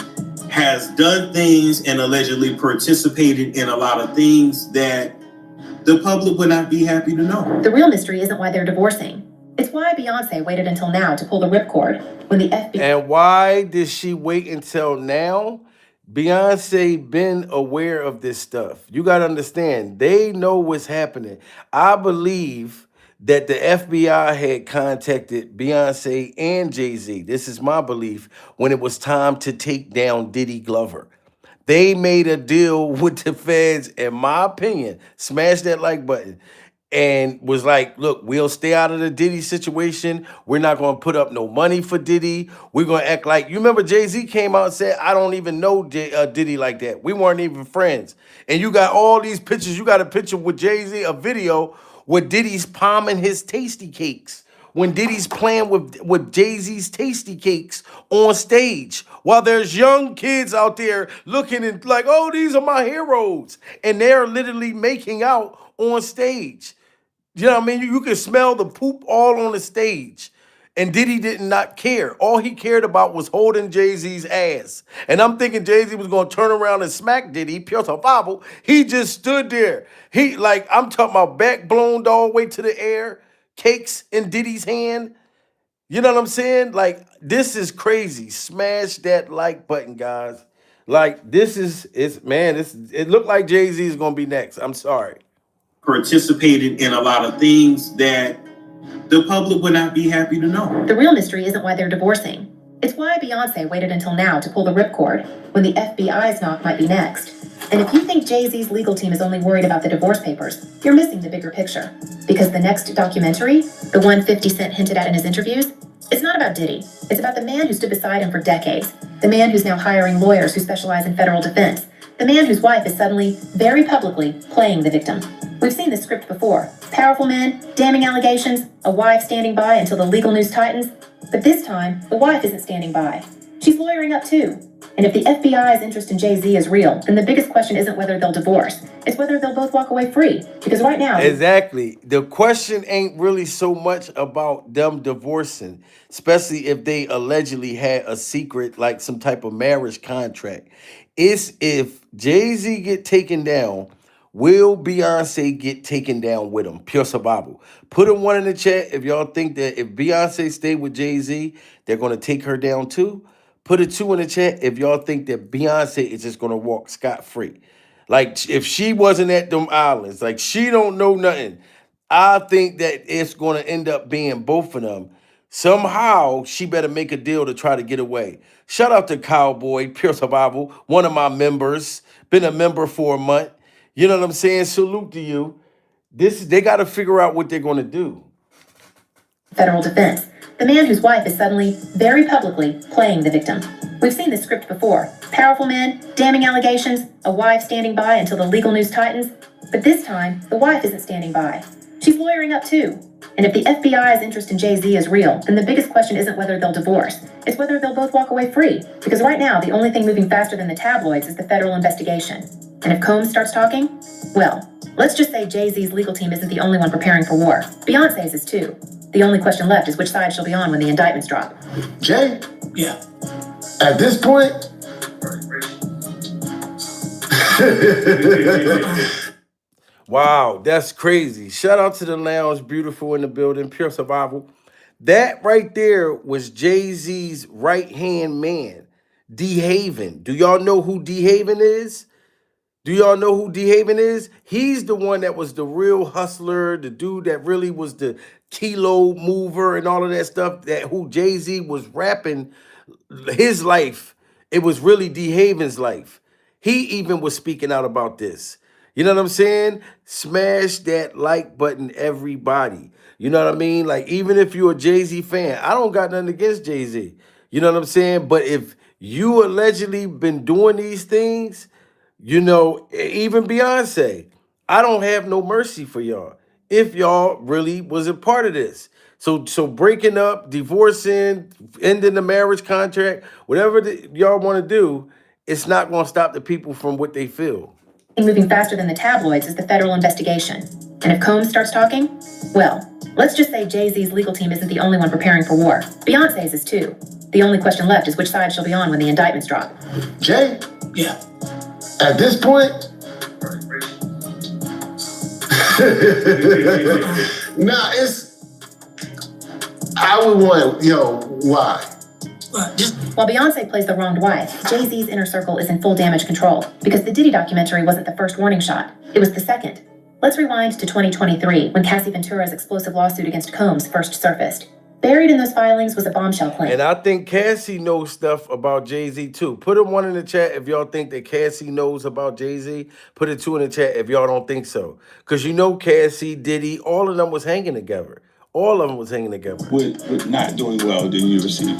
has done things and allegedly participated in a lot of things that the public would not be happy to know. The real mystery isn't why they're divorcing. It's why Beyonce waited until now to pull the ripcord when the FBI... And why did she wait until now? Beyonce been aware of this stuff. You got to understand, they know what's happening. I believe that the FBI had contacted Beyonce and Jay-Z. This is my belief when it was time to take down Diddy Glover. They made a deal with the feds, in my opinion, smash that like button, and was like, look, we'll stay out of the Diddy situation. We're not going to put up no money for Diddy. We're going to act like, you remember Jay-Z came out and said, I don't even know Diddy like that. We weren't even friends. And you got all these pictures. You got a picture with Jay-Z, a video where Diddy's palming his tasty cakes. When Diddy's playing with Jay-Z's tasty cakes on stage, while there's young kids out there looking and like, oh, these are my heroes. And they're literally making out on stage. You know what I mean? You can smell the poop all on the stage. And Diddy did not care. All he cared about was holding Jay-Z's ass. And I'm thinking Jay-Z was going to turn around and smack Diddy, pure survival. He just stood there. I'm talking about back blown all the way to the air, cakes in Diddy's hand. You know what I'm saying? Like, this is crazy. Smash that like button, guys. Like, it looked like Jay-Z is going to be next. I'm sorry. participated in a lot of things that the public would not be happy to know. The real mystery isn't why they're divorcing. It's why Beyonce waited until now to pull the ripcord, when the FBI's knock might be next. And if you think Jay-Z's legal team is only worried about the divorce papers, you're missing the bigger picture. Because the next documentary, the one 50 Cent hinted at in his interviews, it's not about Diddy. It's about the man who stood beside him for decades. The man who's now hiring lawyers who specialize in federal defense. The man whose wife is suddenly, very publicly, playing the victim. We've seen this script before. Powerful men, damning allegations, a wife standing by until the legal news tightens. But this time, the wife isn't standing by. She's lawyering up too. And if the FBI's interest in Jay-Z is real, then the biggest question isn't whether they'll divorce. It's whether they'll both walk away free. Because right now... Exactly. The question ain't really so much about them divorcing, especially if they allegedly had a secret, like some type of marriage contract. It's if Jay-Z get taken down, will Beyonce get taken down with him? Pure survival. Put a 1 in the chat if y'all think that if Beyonce stay with Jay-Z, they're going to take her down too. Put a 2 in the chat if y'all think that Beyonce is just going to walk scot-free. Like, if she wasn't at them islands, like, she don't know nothing. I think that it's going to end up being both of them. Somehow, she better make a deal to try to get away. Shout out to Cowboy, Pure Survival, one of my members. Been a member for a month. You know what I'm saying? Salute to you. They got to figure out what they're going to do. Federal defense. The man whose wife is suddenly, very publicly, playing the victim. We've seen this script before. Powerful men, damning allegations, a wife standing by until the legal news tightens. But this time, the wife isn't standing by. She's lawyering up too. And if the FBI's interest in Jay-Z is real, then the biggest question isn't whether they'll divorce. It's whether they'll both walk away free. Because right now, the only thing moving faster than the tabloids is the federal investigation. And if Combs starts talking, well, let's just say Jay-Z's legal team isn't the only one preparing for war. Beyonce's is too. The only question left is which side she'll be on when the indictments drop. Jay, Yeah. at this point, Wow, that's crazy. Shout out to the lounge, beautiful in the building, Pure Survival. That right there was Jay-Z's right-hand man, D. Haven. Do y'all know who D. Haven is? Do y'all know who D. Haven is? He's the one that was the real hustler, the dude that really was the kilo mover and all of that stuff, that who Jay-Z was rapping his life. It was really D. Haven's life. He even was speaking out about this. You know what I'm saying? Smash that like button, everybody. You know what I mean? Like, even if you're a Jay-Z fan, I don't got nothing against Jay-Z. You know what I'm saying? But if you allegedly been doing these things, you know, even Beyonce, I don't have no mercy for y'all if y'all really wasn't part of this. So breaking up, divorcing, ending the marriage contract, whatever y'all want to do, it's not going to stop the people from what they feel. Moving faster than the tabloids is the federal investigation. And if Combs starts talking, well, let's just say Jay-Z's legal team isn't the only one preparing for war. Beyonce's is too. The only question left is which side she'll be on when the indictments drop. Jay, Yeah. at this point, nah, I would want, why? While Beyonce plays the wronged wife, Jay-Z's inner circle is in full damage control because the Diddy documentary wasn't the first warning shot. It was the second. Let's rewind to 2023 when Cassie Ventura's explosive lawsuit against Combs first surfaced. Buried in those filings was a bombshell claim. And I think Cassie knows stuff about Jay-Z too. Put a 1 in the chat if y'all think that Cassie knows about Jay-Z. Put a 2 in the chat if y'all don't think so. Because you know Cassie, Diddy, all of them was hanging together. All of them was hanging together. With not doing well, didn't you receive?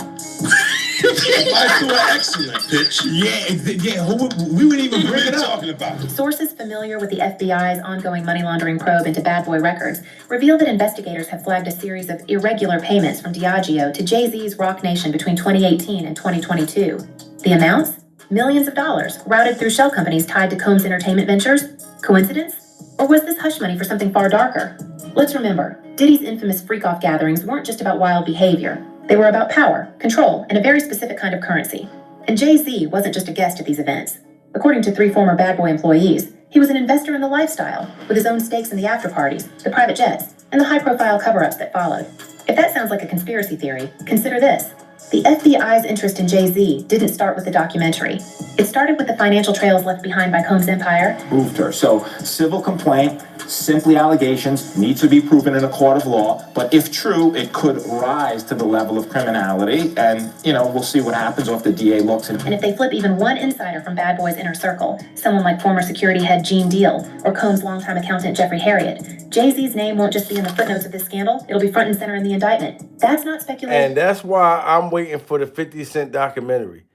I threw an excellent pitch. We wouldn't even bring it up. Talking about. Sources familiar with the FBI's ongoing money laundering probe into Bad Boy Records reveal that investigators have flagged a series of irregular payments from Diageo to Jay-Z's Rock Nation between 2018 and 2022. The amounts? Millions of dollars, routed through shell companies tied to Combs Entertainment Ventures. Coincidence? Or was this hush money for something far darker? Let's remember, Diddy's infamous freak-off gatherings weren't just about wild behavior. They were about power, control, and a very specific kind of currency. And Jay-Z wasn't just a guest at these events. According to 3 former Bad Boy employees, he was an investor in the lifestyle, with his own stakes in the after-parties, the private jets, and the high-profile cover-ups that followed. If that sounds like a conspiracy theory, consider this. The FBI's interest in Jay-Z didn't start with the documentary. It started with the financial trails left behind by Combs' empire. Moved her. So, civil complaint, simply allegations, needs to be proven in a court of law. But if true, it could rise to the level of criminality. And, we'll see what happens if the DA looks into it. And if they flip even one insider from Bad Boy's inner circle, someone like former security head Gene Deal or Combs' longtime accountant Jeffrey Harriet, Jay-Z's name won't just be in the footnotes of this scandal, it'll be front and center in the indictment. That's not speculation. And that's why I'm waiting for the 50 Cent documentary.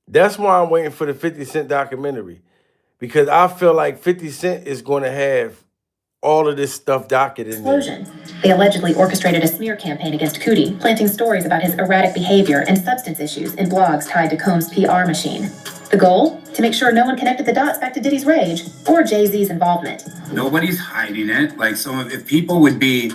That's why I'm waiting for the 50 Cent documentary. Because I feel like 50 Cent is going to have all of this stuff docketed in there. Explosion. They allegedly orchestrated a smear campaign against Cootie, planting stories about his erratic behavior and substance issues in blogs tied to Combs' PR machine. The goal? To make sure no one connected the dots back to Diddy's rage or Jay-Z's involvement. Nobody's hiding it. So if people would be,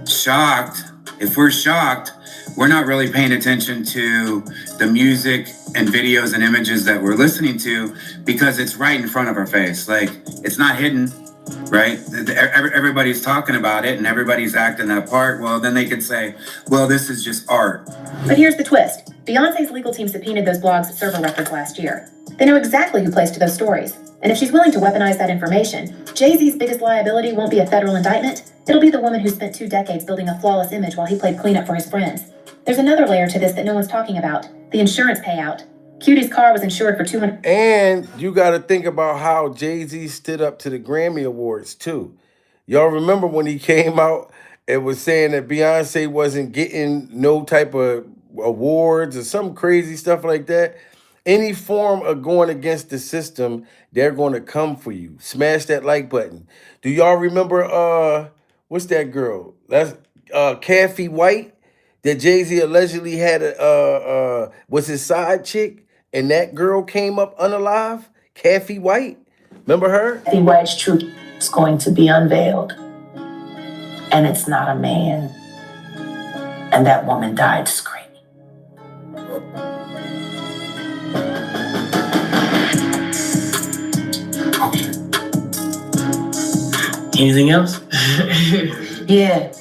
shocked, if we're shocked, we're not really paying attention to the music and videos and images that we're listening to because it's right in front of our face. It's not hidden, right? Everybody's talking about it and everybody's acting that part. Well, then they could say, well, this is just art. But here's the twist. Beyonce's legal team subpoenaed those blogs' server records last year. They know exactly who placed those stories. And if she's willing to weaponize that information, Jay-Z's biggest liability won't be a federal indictment. It'll be the woman who spent 2 decades building a flawless image while he played cleanup for his friends. There's another layer to this that no one's talking about. The insurance payout. Cutie's car was insured for $200. And you got to think about how Jay-Z stood up to the Grammy Awards, too. Y'all remember when he came out and was saying that Beyonce wasn't getting no type of awards or some crazy stuff like that? Any form of going against the system, they're going to come for you. Smash that like button. Do y'all remember, what's that girl? That's Kathy White, that Jay-Z allegedly had was his side chick, and that girl came up unalive? Kathy White? Remember her? Kathy White's truth is going to be unveiled. And it's not a man. And that woman died screaming. Anything else? Yeah.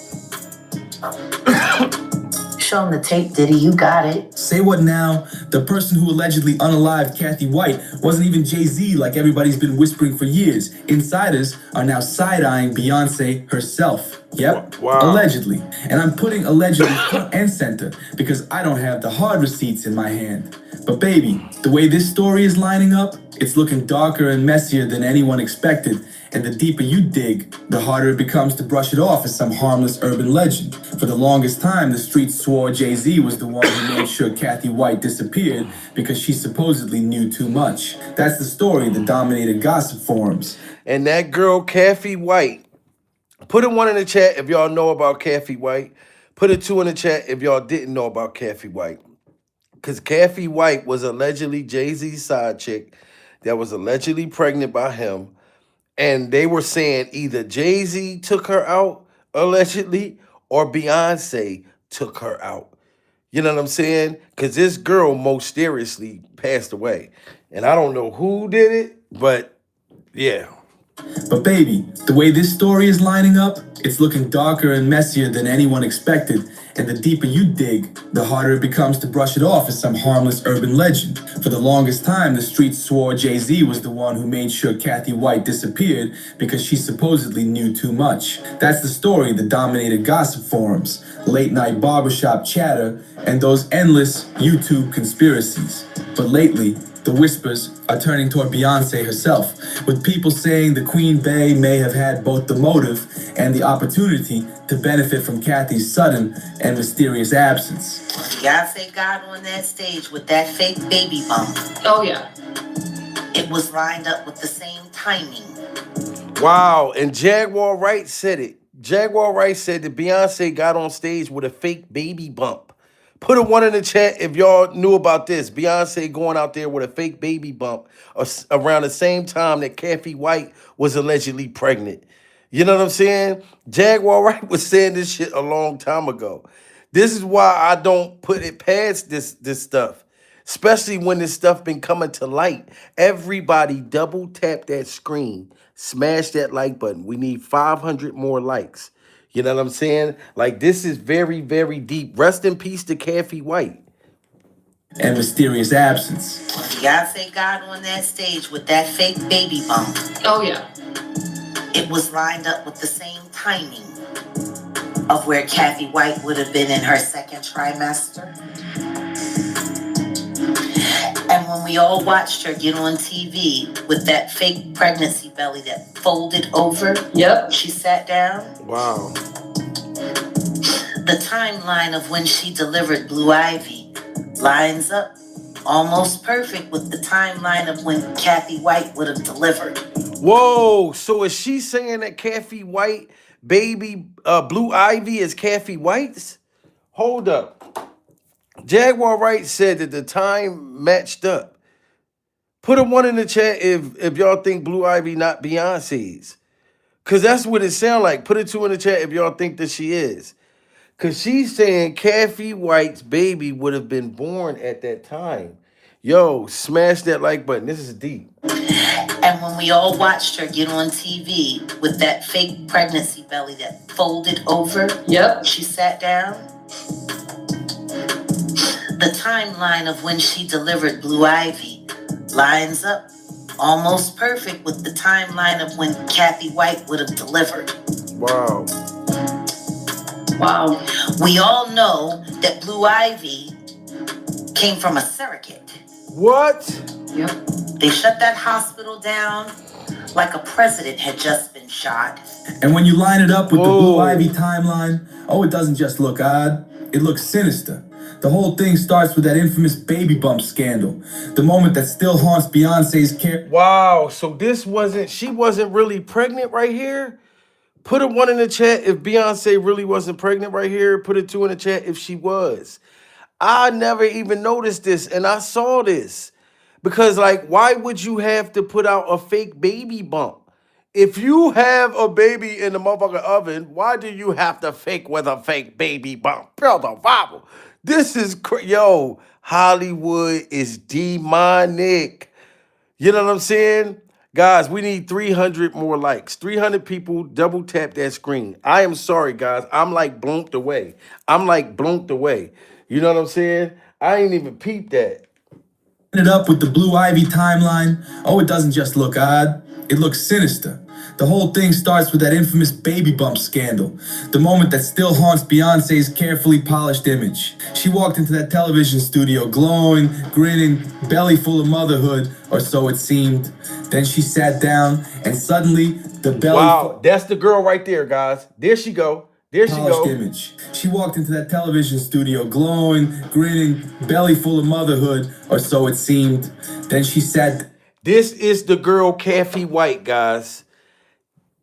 Show him the tape, Diddy. You got it. Say what now? The person who allegedly unalived Kathy White wasn't even Jay-Z like everybody's been whispering for years. Insiders are now side-eyeing Beyonce herself. Yep, wow. Allegedly. And I'm putting allegedly front and center because I don't have the hard receipts in my hand. But baby, the way this story is lining up, it's looking darker and messier than anyone expected. And the deeper you dig, the harder it becomes to brush it off as some harmless urban legend. For the longest time, the streets swore Jay-Z was the one who made sure Kathy White disappeared because she supposedly knew too much. That's the story that dominated gossip forums. And that girl, Kathy White, put a 1 in the chat if y'all know about Kathy White. Put a 2 in the chat if y'all didn't know about Kathy White. Because Kathy White was allegedly Jay-Z's side chick that was allegedly pregnant by him. And they were saying either Jay-Z took her out, allegedly, or Beyonce took her out. You know what I'm saying? Because this girl mysteriously passed away. And I don't know who did it, but yeah. But baby, the way this story is lining up, it's looking darker and messier than anyone expected. And the deeper you dig, the harder it becomes to brush it off as some harmless urban legend. For the longest time, the streets swore Jay-Z was the one who made sure Kathy White disappeared because she supposedly knew too much. That's the story that dominated gossip forums, late-night barbershop chatter, and those endless YouTube conspiracies. But lately, the whispers are turning toward Beyonce herself, with people saying the Queen Bey may have had both the motive and the opportunity to benefit from Kathy's sudden and mysterious absence. Beyonce got on that stage with that fake baby bump. Oh, yeah. It was lined up with the same timing. Wow, and Jaguar Wright said it. Jaguar Wright said that Beyonce got on stage with a fake baby bump. Put a 1 in the chat if y'all knew about this. Beyonce going out there with a fake baby bump around the same time that Kathy White was allegedly pregnant. You know what I'm saying? Jaguar Wright was saying this shit a long time ago. This is why I don't put it past this stuff, especially when this stuff been coming to light. Everybody double tap that screen, smash that like button. We need 500 more likes. You know what I'm saying? Like, this is very, very deep. Rest in peace to Kathy White. And mysterious absence. Beyonce got on that stage with that fake baby bump. Oh, yeah. It was lined up with the same timing of where Kathy White would have been in her second trimester. And when we all watched her get on TV with that fake pregnancy belly that folded over, Yep. she sat down. Wow. The timeline of when she delivered Blue Ivy lines up almost perfect with the timeline of when Kathy White would have delivered. Whoa, so is she saying that Kathy White baby Blue Ivy is Kathy White's? Hold up. Jaguar Wright said that the time matched up. Put a 1 in the chat if y'all think Blue Ivy not Beyonce's. Cause that's what it sound like. Put a 2 in the chat if y'all think that she is. Cause she's saying Kathy White's baby would have been born at that time. Yo, smash that like button. This is deep. And when we all watched her get on TV with that fake pregnancy belly that folded over, Yep. she sat down. The timeline of when she delivered Blue Ivy lines up almost perfect with the timeline of when Kathy White would have delivered. Wow. Wow. We all know that Blue Ivy came from a surrogate. What? Yep. They shut that hospital down like a president had just been shot. And when you line it up with the Blue Whoa. Ivy timeline, oh, it doesn't just look odd, it looks sinister. The whole thing starts with that infamous baby bump scandal, the moment that still haunts Beyonce's care. Wow, so she wasn't really pregnant right here? Put a 1 in the chat if Beyonce really wasn't pregnant right here. Put a 2 in the chat if she was. I never even noticed this, and I saw this. Because, like, why would you have to put out a fake baby bump? If you have a baby in the motherfucking oven, why do you have to fake with a fake baby bump? Brother Bible. This is yo, Hollywood is demonic. You know what I'm saying? Guys, we need 300 more likes. 300 people, double tap that screen. I am sorry, guys. I'm like blonked away. You know what I'm saying? I ain't even peeped that. It up with the Blue Ivy timeline, oh, it doesn't just look odd, it looks sinister. The whole thing starts with that infamous baby bump scandal, the moment that still haunts Beyonce's carefully polished image. She walked into that television studio glowing, grinning, belly full of motherhood, or so it seemed. Then she sat down, and suddenly the belly. Wow, that's the girl right there, guys. There she go. Image. She walked into that television studio glowing, grinning, belly full of motherhood, or so it seemed. Then she sat. This is the girl, Kathy White, guys.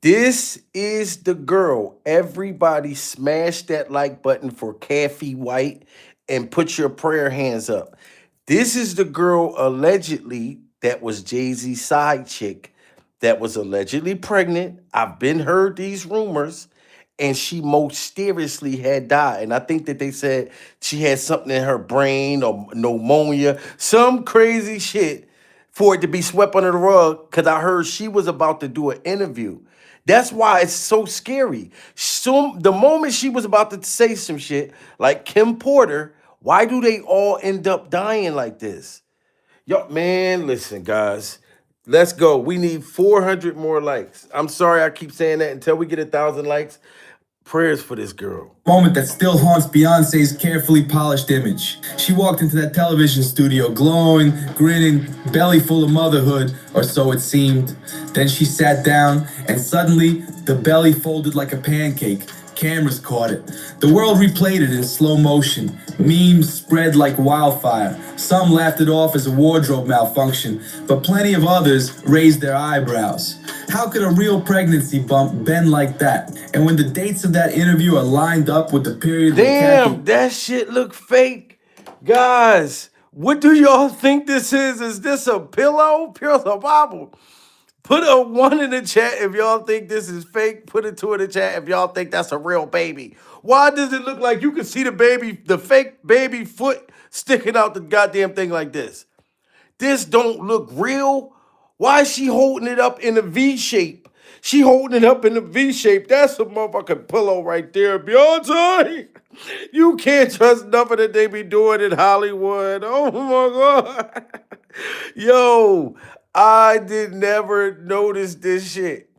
This is the girl. Everybody smash that like button for Kathy White and put your prayer hands up. This is the girl allegedly that was Jay-Z's side chick that was allegedly pregnant. I've been heard these rumors. And she mysteriously had died. And I think that they said she had something in her brain or pneumonia, some crazy shit for it to be swept under the rug because I heard she was about to do an interview. That's why it's so scary. So the moment she was about to say some shit, like Kim Porter, why do they all end up dying like this? Yo, man, listen, guys. Let's go. We need 400 more likes. I'm sorry I keep saying that until we get 1,000 likes. Prayers for this girl. Moment that still haunts Beyonce's carefully polished image. She walked into that television studio glowing, grinning, belly full of motherhood, or so it seemed. Then she sat down, and suddenly the belly folded like a pancake. Cameras caught it. The world replayed it in slow motion. Memes spread like wildfire. Some laughed it off as a wardrobe malfunction, but plenty of others raised their eyebrows. How could a real pregnancy bump bend like that? And when the dates of that interview are lined up with the period... Damn, that shit look fake. Guys, what do y'all think this is? Is this a pillow? Pillow Bible. Put a 1 in the chat if y'all think this is fake. Put a 2 in the chat if y'all think that's a real baby. Why does it look like you can see the baby, the fake baby foot sticking out the goddamn thing like this? This don't look real. Why is she holding it up in a V shape? She holding it up in the V shape. That's a motherfucking pillow right there, Beyonce. You can't trust nothing that they be doing in Hollywood. Oh my God. Yo, I did never notice this shit.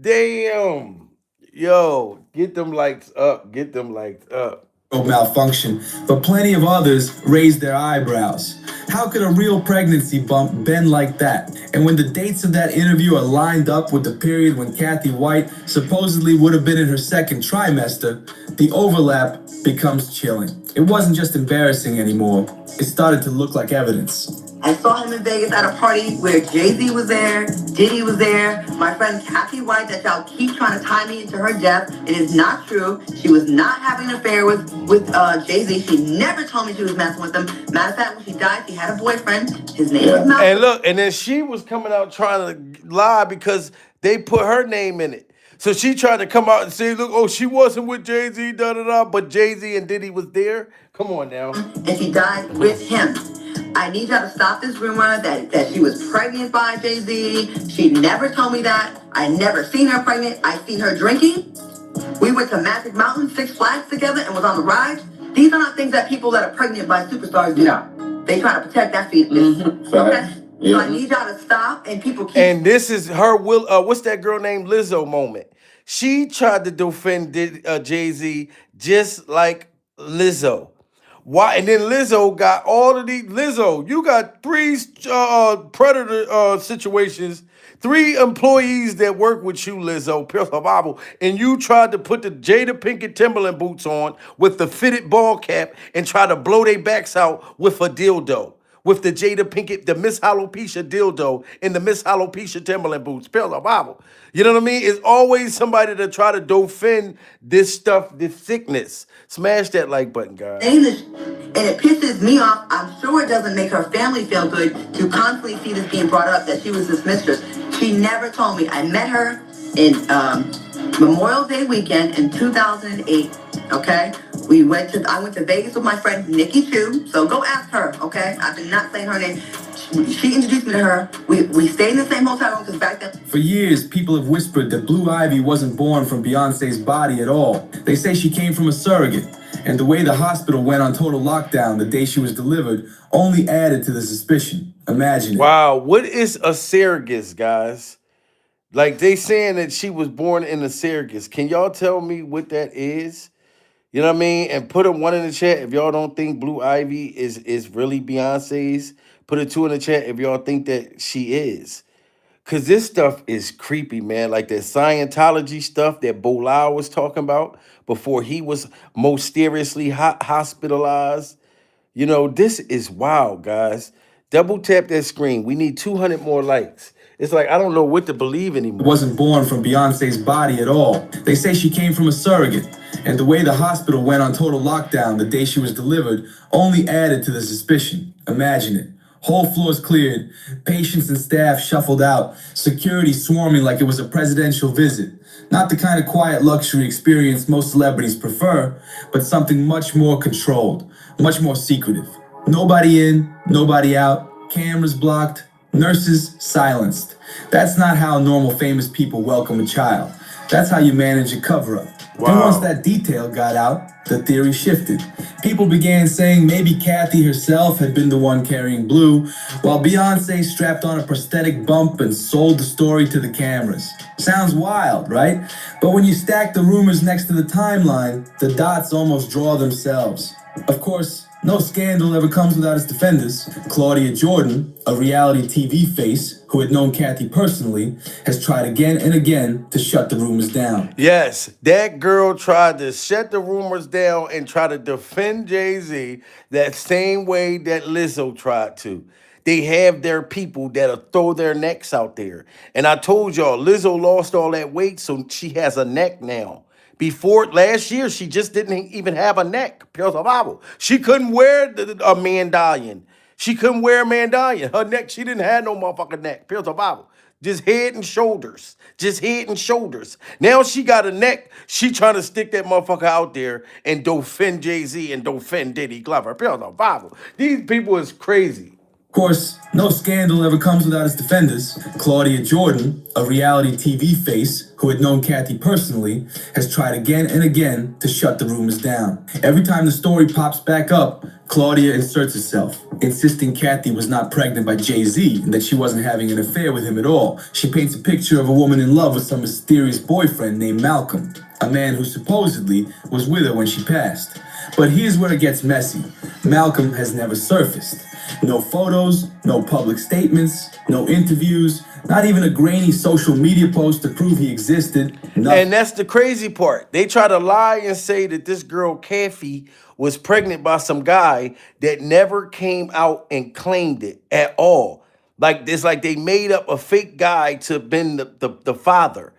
Damn. Yo, get them lights up. Get them lights up. Malfunction, but plenty of others raised their eyebrows. How could a real pregnancy bump bend like that? And when the dates of that interview are lined up with the period when Kathy White supposedly would have been in her second trimester, the overlap becomes chilling. It wasn't just embarrassing anymore, it started to look like evidence. I saw him in Vegas at a party where Jay-Z was there, Diddy was there, my friend Kathy White, that y'all keep trying to tie me into her death. It is not true. She was not having an affair with Jay-Z. She never told me she was messing with him. Matter of fact, when she died, she had a boyfriend. His name was Malcolm. And look, and then she was coming out trying to lie because they put her name in it. So she tried to come out and say, look, oh, she wasn't with Jay-Z, da-da-da, but Jay-Z and Diddy was there. Come on now. And she died with him. I need y'all to stop this rumor that she was pregnant by Jay-Z. She never told me that. I never seen her pregnant. I seen her drinking. We went to Magic Mountain, Six Flags together and was on the ride. These are not things that people that are pregnant by superstars do. No. They try to protect that fetus. Okay? So I need y'all to stop and people keep... And this is her, what's that girl named Lizzo moment? She tried to defend Jay-Z just like Lizzo. Why? And then Lizzo got all of these. Lizzo, you got 3 predator situations, 3 employees that work with you, Lizzo, Pure Survival, and you tried to put the Jada Pinkett Timberland boots on with the fitted ball cap and try to blow their backs out with a dildo. With the Jada Pinkett, the Miss Alopecia dildo and the Miss Alopecia Timberland boots. Pure Survival. You know what I mean? It's always somebody to try to defend this stuff, this sickness. Smash that like button, guys. And it pisses me off. I'm sure it doesn't make her family feel good to constantly see this being brought up, that she was this mistress. She never told me. I met her in Memorial Day weekend in 2008, okay? I went to Vegas with my friend Nikki Chu, so go ask her, okay? I've been not saying her name. She introduced me to her. We stayed in the same hotel room because back then... For years, people have whispered that Blue Ivy wasn't born from Beyonce's body at all. They say she came from a surrogate. And the way the hospital went on total lockdown the day she was delivered only added to the suspicion. Imagine it. Wow, what is a surrogate, guys? Like, they saying that she was born in a surrogate. Can y'all tell me what that is? You know what I mean? And put a 1 in the chat if y'all don't think Blue Ivy is really Beyonce's. Put a 2 in the chat if y'all think that she is. Because this stuff is creepy, man. Like that Scientology stuff that Bolao was talking about before he was mysteriously hospitalized. You know, this is wild, guys. Double tap that screen. We need 200 more likes. It's like, I don't know what to believe anymore. Wasn't born from Beyonce's body at all. They say she came from a surrogate. And the way the hospital went on total lockdown the day she was delivered only added to the suspicion. Imagine it. Whole floors cleared, patients and staff shuffled out, security swarming like it was a presidential visit. Not the kind of quiet luxury experience most celebrities prefer, but something much more controlled, much more secretive. Nobody in, nobody out, cameras blocked, nurses silenced. That's not how normal famous people welcome a child. That's how you manage a cover-up. Wow. Then once that detail got out, the theory shifted. People began saying maybe Kathy herself had been the one carrying Blue, while Beyonce strapped on a prosthetic bump and sold the story to the cameras. Sounds wild, right? But when you stack the rumors next to the timeline, the dots almost draw themselves. Of course, no scandal ever comes without its defenders. Claudia Jordan, a reality TV face who had known Kathy personally, has tried again and again to shut the rumors down. Yes, that girl tried to shut the rumors down and try to defend Jay-Z that same way that Lizzo tried to. They have their people that'll throw their necks out there. And I told y'all, Lizzo lost all that weight, so she has a neck now. Before last year, she just didn't even have a neck. Pure Survival. She couldn't wear a mandalion. She couldn't wear a mandalion. Her neck, she didn't have no motherfucking neck. Pure Survival. Just head and shoulders. Just head and shoulders. Now she got a neck. She trying to stick that motherfucker out there and defend Jay-Z and defend Diddy Glover. Pure Survival. These people is crazy. Of course, no scandal ever comes without its defenders. Claudia Jordan, a reality TV face who had known Kathy personally, has tried again and again to shut the rumors down. Every time the story pops back up, Claudia inserts herself, insisting Kathy was not pregnant by Jay-Z and that she wasn't having an affair with him at all. She paints a picture of a woman in love with some mysterious boyfriend named Malcolm, a man who supposedly was with her when she passed. But here's where it gets messy. Malcolm has never surfaced. No photos, no public statements, no interviews, not even a grainy social media post to prove he existed. Nothing. And that's the crazy part. They try to lie and say that this girl, Kathy, was pregnant by some guy that never came out and claimed it at all. Like, it's like they made up a fake guy to been the father.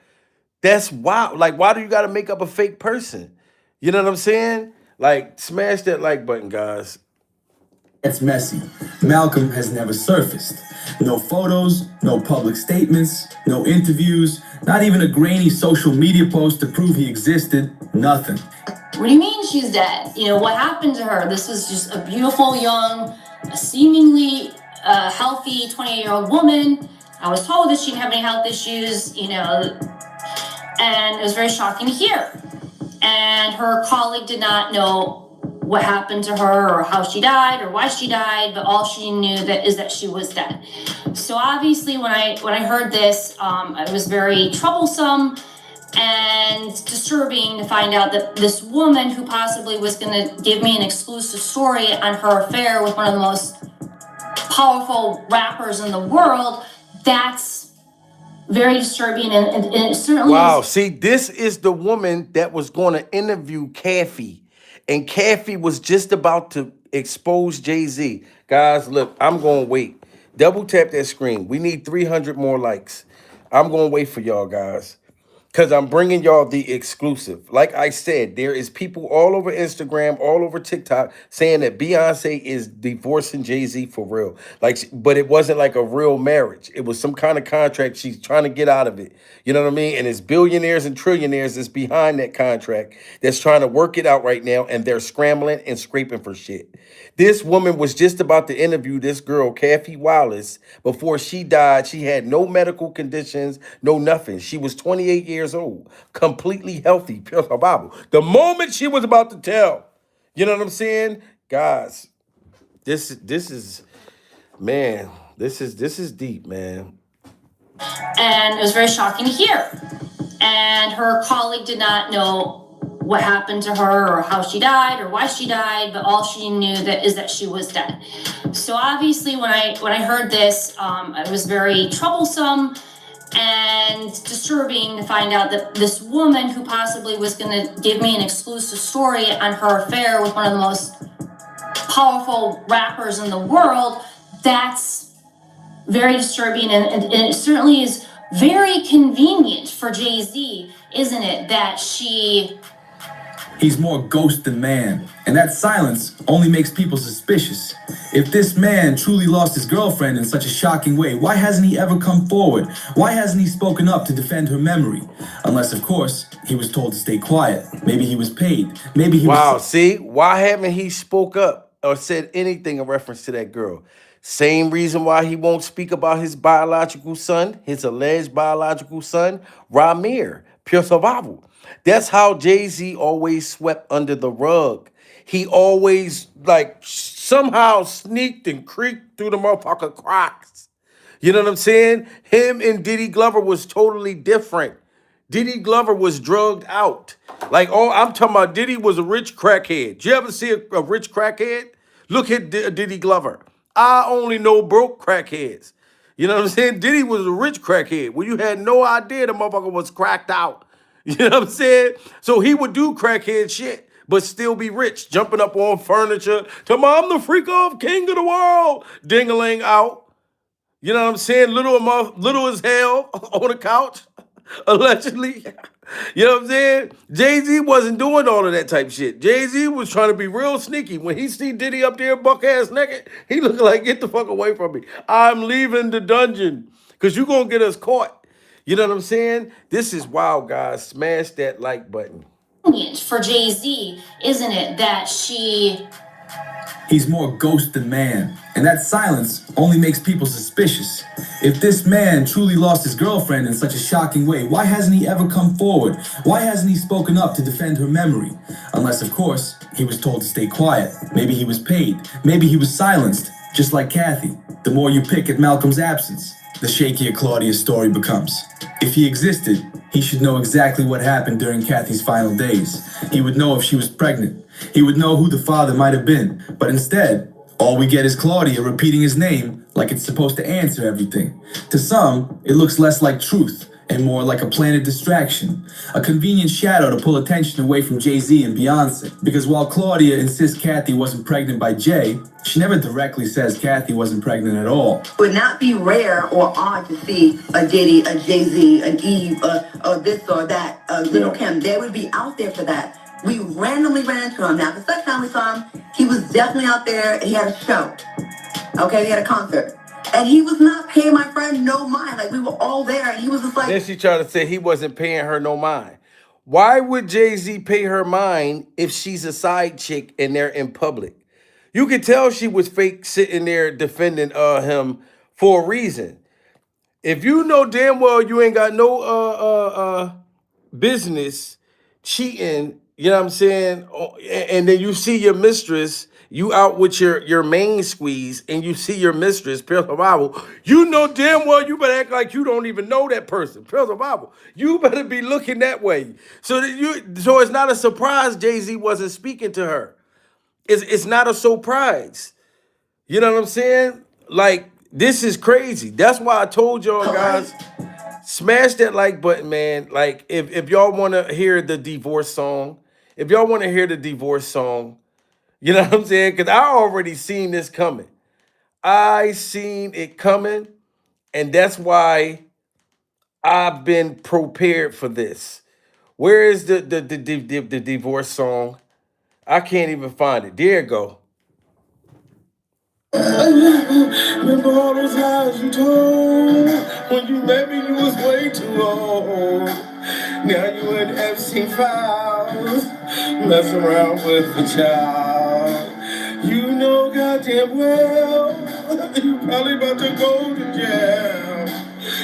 That's wild. Like, why do you got to make up a fake person? You know what I'm saying? Like, smash that like button, guys. It's messy. Malcolm has never surfaced. No photos, no public statements, no interviews, not even a grainy social media post to prove he existed. Nothing. What do you mean she's dead? You know, what happened to her? This was just a beautiful, young, seemingly healthy 28-year-old woman. I was told that she didn't have any health issues, you know, and it was very shocking to hear. And her colleague did not know what happened to her or how she died or why she died, but all she knew is that she was dead. So obviously when I heard this, it was very troublesome and disturbing to find out that this woman who possibly was going to give me an exclusive story on her affair with one of the most powerful rappers in the world, that's very disturbing and it certainly Wow, is. see, this is the woman that was going to interview Kathy. And Kathy was just about to expose Jay-Z. Guys, look, I'm going to wait. Double tap that screen. We need 300 more likes. I'm going to wait for y'all, guys, because I'm bringing y'all the exclusive. Like I said, there is people all over Instagram, all over TikTok saying that Beyonce is divorcing Jay-Z for real. Like, but it wasn't like a real marriage. It was some kind of contract. She's trying to get out of it. You know what I mean? And it's billionaires and trillionaires that's behind that contract that's trying to work it out right now, and they're scrambling and scraping for shit. This woman was just about to interview this girl, Kathy Wallace, before she died. She had no medical conditions, no nothing. She was 28 years old, completely healthy, pure Bible. The moment she was about to tell, you know what I'm saying? Guys, this is, man, this is deep, man. And it was very shocking to hear. And her colleague did not know what happened to her or how she died or why she died, but all she knew is that she was dead. So obviously when I heard this, it was very troublesome and disturbing to find out that this woman who possibly was going to give me an exclusive story on her affair with one of the most powerful rappers in the world, that's very disturbing and it certainly is very convenient for Jay-Z, isn't it, that He's more ghost than man, and that silence only makes people suspicious. If this man truly lost his girlfriend in such a shocking way, why hasn't he ever come forward? Why hasn't he spoken up to defend her memory? Unless, of course, he was told to stay quiet. Maybe he was paid. Maybe he Wow, was... see? Why haven't he spoke up or said anything in reference to that girl? Same reason why he won't speak about his biological son, his alleged biological son, Ramir, pure survival. That's how Jay-Z always swept under the rug. He always, like, somehow sneaked and creaked through the motherfucker cracks. You know what I'm saying? Him and Diddy Glover was totally different. Diddy Glover was drugged out. Like, oh, I'm talking about Diddy was a rich crackhead. Did you ever see a rich crackhead? Look at Diddy Glover. I only know broke crackheads. You know what I'm saying? Diddy was a rich crackhead where you had no idea the motherfucker was cracked out. You know what I'm saying? So he would do crackhead shit, but still be rich, jumping up on furniture. Tell me I'm the freak off king of the world. Ding-a-ling out. You know what I'm saying? Little as hell on the couch, allegedly. You know what I'm saying? Jay-Z wasn't doing all of that type shit. Jay-Z was trying to be real sneaky. When he see Diddy up there buck-ass naked, he looking like, get the fuck away from me. I'm leaving the dungeon because you going to get us caught. You know what I'm saying? This is wild, guys. Smash that like button. For Jay-Z, isn't it, that He's more ghost than man, and that silence only makes people suspicious. If this man truly lost his girlfriend in such a shocking way, why hasn't he ever come forward? Why hasn't he spoken up to defend her memory? Unless, of course, he was told to stay quiet. Maybe he was paid. Maybe he was silenced, just like Kathy. The more you pick at Malcolm's absence, the shakier Claudia's story becomes. If he existed, he should know exactly what happened during Kathy's final days. He would know if she was pregnant. He would know who the father might have been. But instead, all we get is Claudia repeating his name like it's supposed to answer everything. To some, it looks less like truth and more like a planted distraction, a convenient shadow to pull attention away from Jay-Z and Beyonce. Because while Claudia insists Kathy wasn't pregnant by Jay, she never directly says Kathy wasn't pregnant at all. Would not be rare or odd to see a Diddy, a Jay-Z, an Eve, or this or that, Lil Kim. They would be out there for that. We randomly ran into him. Now, the second time we saw him, he was definitely out there and he had a show. Okay, he had a concert. And he was not paying my friend no mind. Like, we were all there and he was just like... Then she tried to say he wasn't paying her no mind. Why would Jay-Z pay her mind if she's a side chick and they're in public? You could tell she was fake sitting there defending him for a reason. If you know damn well you ain't got no business cheating, you know what I'm saying? And then you see your mistress, you out with your main squeeze, and you see your mistress, Pills of Bible, you know damn well you better act like you don't even know that person, Pills of Bible. You better be looking that way. So it's not a surprise Jay-Z wasn't speaking to her. It's not a surprise. You know what I'm saying? Like, this is crazy. That's why I told y'all guys, smash that like button, man. Like, if y'all want to hear the divorce song, you know what I'm saying? Because I already seen this coming. I seen it coming, and that's why I've been prepared for this. Where is the divorce song? I can't even find it. There it go. Remember all those lies you told when you met me, you was way too old. Now you in Epstein files, mess around with a child. You know goddamn well you probably about to go to jail.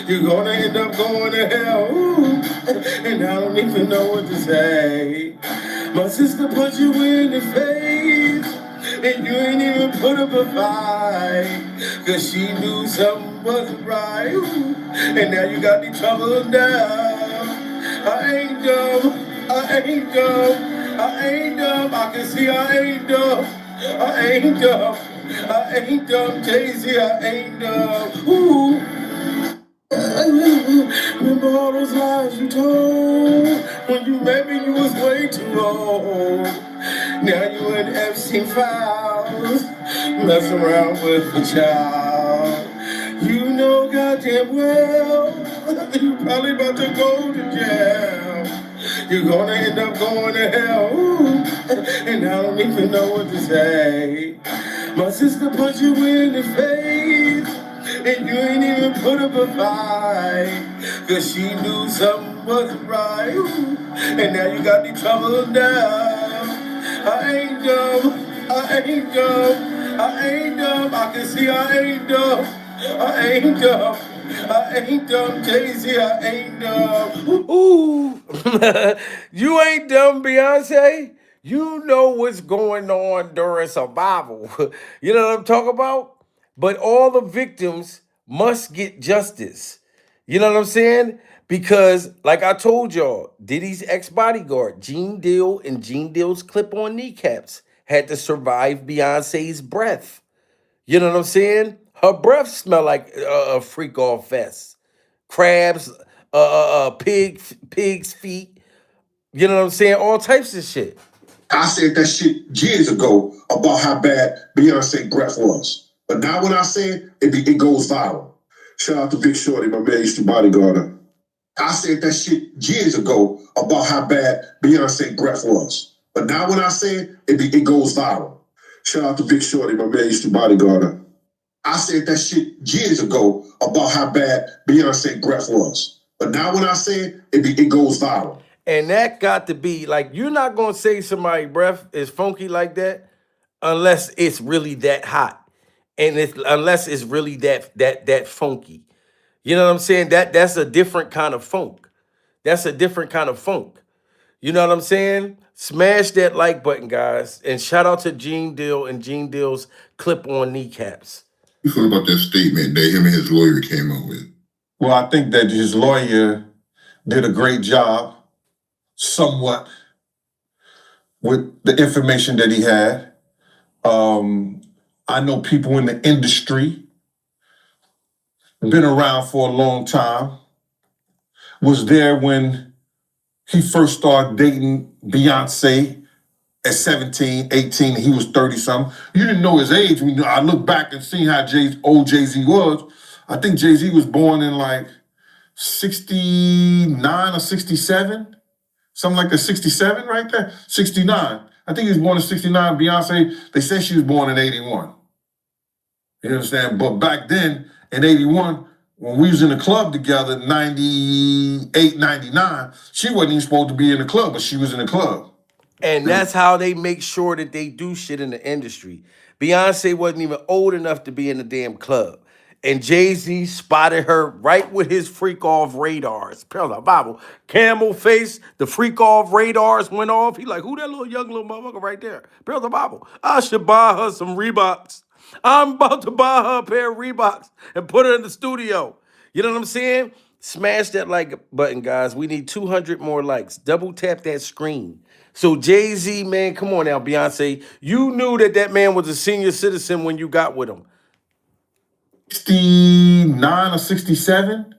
You're gonna end up going to hell. Ooh, and I don't even know what to say. My sister put you in the face, and you ain't even put up a fight, cause she knew something wasn't right. Ooh, and now you got me trouble now. I ain't dumb, I ain't dumb, I ain't dumb. I can see I ain't dumb, I ain't dumb, I ain't dumb. Jay-Z, I ain't dumb. Ooh. Remember all those lies you told when you met me, you was way too old. Now you in Epstein files, mess around with a child. You know goddamn well you probably about to go to jail. You're gonna end up going to hell. Ooh, and I don't even know what to say. My sister put you in the face, and you ain't even put up a fight, cause she knew something wasn't right. Ooh, and now you got me trouble now. I ain't dumb, I ain't dumb, I ain't dumb. I can see I ain't dumb, I ain't dumb, I ain't dumb. Jay-Z, I ain't dumb. Ooh, you ain't dumb, Beyonce. You know what's going on during survival. You know what I'm talking about? But all the victims must get justice. You know what I'm saying? Because, like I told y'all, Diddy's ex-bodyguard, Gene Deal, and Gene Deal's clip-on kneecaps had to survive Beyonce's breath. You know what I'm saying? Her breath smelled like a freak-off fest. Crabs, pig's feet. You know what I'm saying? All types of shit. I said that shit years ago about how bad Beyonce breath was. But now when I say it goes viral. Shout out to Big Shorty, my man used to bodyguard her. I said that shit years ago about how bad Beyonce breath was. But now when I say it goes viral. Shout out to Big Shorty, my man used to bodyguard her. I said that shit years ago about how bad Beyonce breath was. But now when I say it goes viral. And that got to be, like, you're not going to say somebody's breath is funky like that unless it's really that hot, and unless it's really that funky. You know what I'm saying? That's a different kind of funk. That's a different kind of funk. You know what I'm saying? Smash that like button, guys, and shout out to Gene Deal and Gene Deal's clip-on kneecaps. You feel about that statement that him and his lawyer came up with? Well, I think that his lawyer did a great job, somewhat, with the information that he had. I know people in the industry, been around for a long time, was there when he first started dating Beyonce at 17, 18, and he was 30-something. You didn't know his age. When I look back and see how old Jay-Z was, I think Jay-Z was born in like 69 or 67, something like that, 67 right there, 69. I think he was born in 69. Beyonce, they said she was born in 81. You understand? But back then, in 81, when we was in the club together, 98, 99, she wasn't even supposed to be in the club, but she was in the club. And that's how they make sure that they do shit in the industry. Beyonce wasn't even old enough to be in the damn club. And Jay-Z spotted her right with his freak off radars. Bible. Camel face, the freak off radars went off. He like, who that young little motherfucker right there? Bible. I should buy her some Reeboks. I'm about to buy her a pair of Reeboks and put her in the studio. You know what I'm saying? Smash that like button, guys. We need 200 more likes. Double tap that screen. So Jay-Z, man, come on now, Beyonce. You knew that man was a senior citizen when you got with him. 69 or 67,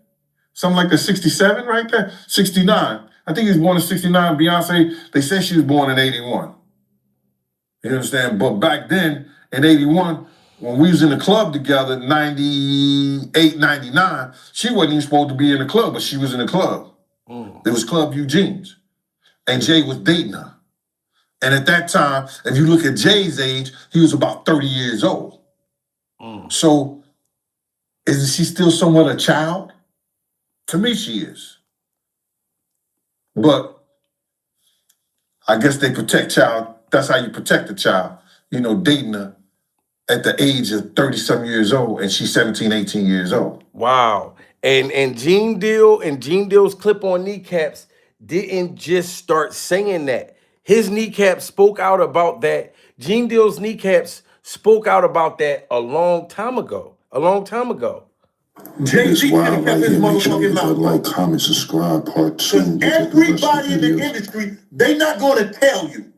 something like that, 67 right there, 69. I think he was born in 69. Beyonce, they said she was born in 81. You understand? But back then, in 81, when we was in the club together, 98, 99, she wasn't even supposed to be in the club, but she was in the club. It was Club Eugene's. And Jay was dating her. And at that time, if you look at Jay's age, he was about 30 years old. So, isn't she still somewhat a child? To me, she is. But I guess they protect child. That's how you protect a child. You know, dating her at the age of 30-something years old, and she's 17, 18 years old. Wow. And Gene Deal and Gene Deal's clip-on kneecaps didn't just start saying that. His kneecaps spoke out about that. Gene Deal's kneecaps spoke out about that a long time ago. Jay-Z could have kept his motherfucking mouth. Like, comment, subscribe, part 2. Everybody in the industry, they not going to tell you.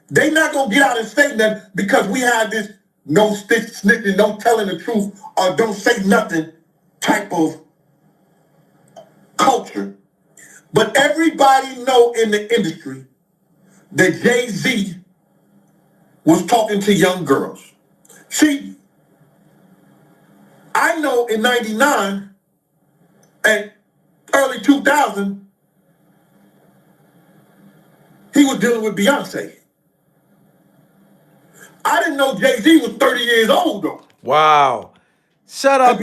They not going to get out and say that because we have this no snitching, no telling the truth, or don't say nothing type of culture. But everybody know in the industry that Jay-Z was talking to young girls. See, I know in 99 and early 2000, he was dealing with Beyonce. I didn't know Jay-Z was 30 years old though. Wow. Shout out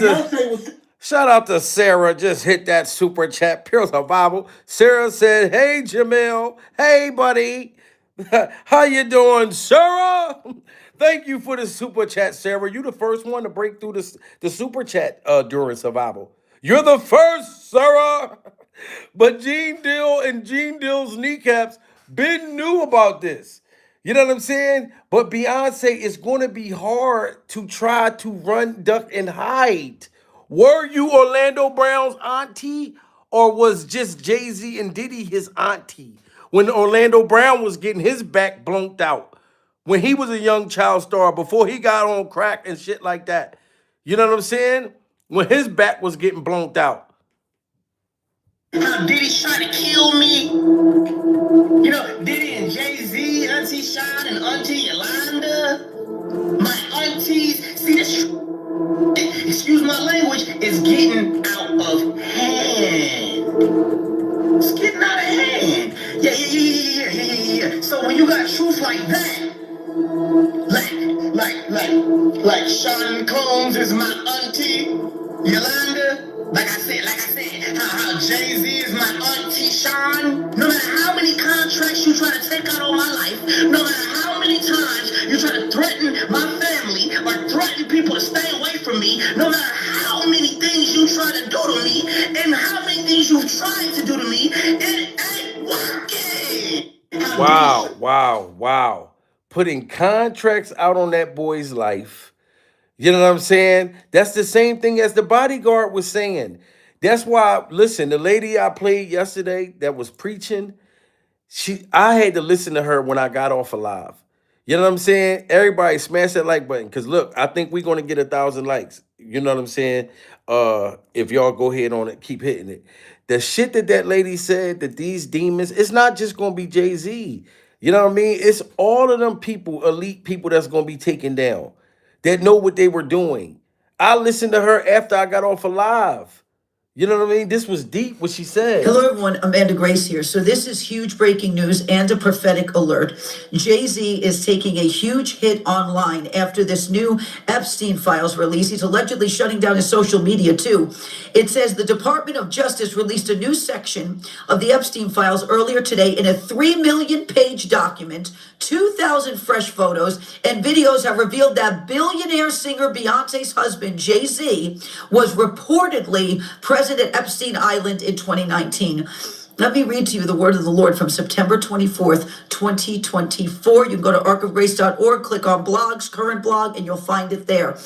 to Sarah. Just hit that super chat. Pure survival. Sarah said, hey, Jamil. Hey, buddy. How you doing, Sarah? Thank you for the super chat, Sarah. You the first one to break through the super chat during survival. You're the first, Sarah. But Gene Deal and Gene Deal's kneecaps been knew about this. You know what I'm saying? But Beyonce, is going to be hard to try to run, duck, and hide. Were you Orlando Brown's auntie, or was just Jay-Z and Diddy his auntie when Orlando Brown was getting his back blown out? When he was a young child star, before he got on crack and shit like that. You know what I'm saying? When his back was getting blown out. Diddy's trying to kill me. You know, Diddy and Jay-Z, Auntie Sean and Auntie Yolanda. My aunties, see this, excuse my language, is getting out of hand. It's getting out of hand. Yeah. So when you got truth like that, like Sean Combs is my auntie, Yolanda. Like I said, how Jay-Z is my auntie Sean. No matter how many contracts you try to take out on my life, no matter how many times you try to threaten me, no matter how many things you try to do to me, and how many things you've tried to do to me, it ain't working. Wow, wow, wow. Putting contracts out on that boy's life. You know what I'm saying? That's the same thing as the bodyguard was saying. That's why, listen, the lady I played yesterday that was preaching, I had to listen to her when I got off of live. You know what I'm saying? Everybody smash that like button. Cause look, I think we're gonna get 1,000 likes. You know what I'm saying? If y'all go ahead on it, keep hitting it. The shit that lady said, that these demons, it's not just gonna be Jay-Z. You know what I mean? It's all of them people, elite people that's gonna be taken down, that know what they were doing. I listened to her after I got off of live. You know what I mean? This was deep what she said. Hello, everyone. Amanda Grace here. So this is huge breaking news and a prophetic alert. Jay-Z is taking a huge hit online after this new Epstein files release. He's allegedly shutting down his social media too. It says the Department of Justice released a new section of the Epstein files earlier today in a 3 million page document. 2,000 fresh photos and videos have revealed that billionaire singer Beyonce's husband, Jay-Z, was reportedly present at Epstein Island in 2019. Let me read to you the word of the Lord from September 24th, 2024. You can go to arcofgrace.org, click on blogs, current blog, and you'll find it there.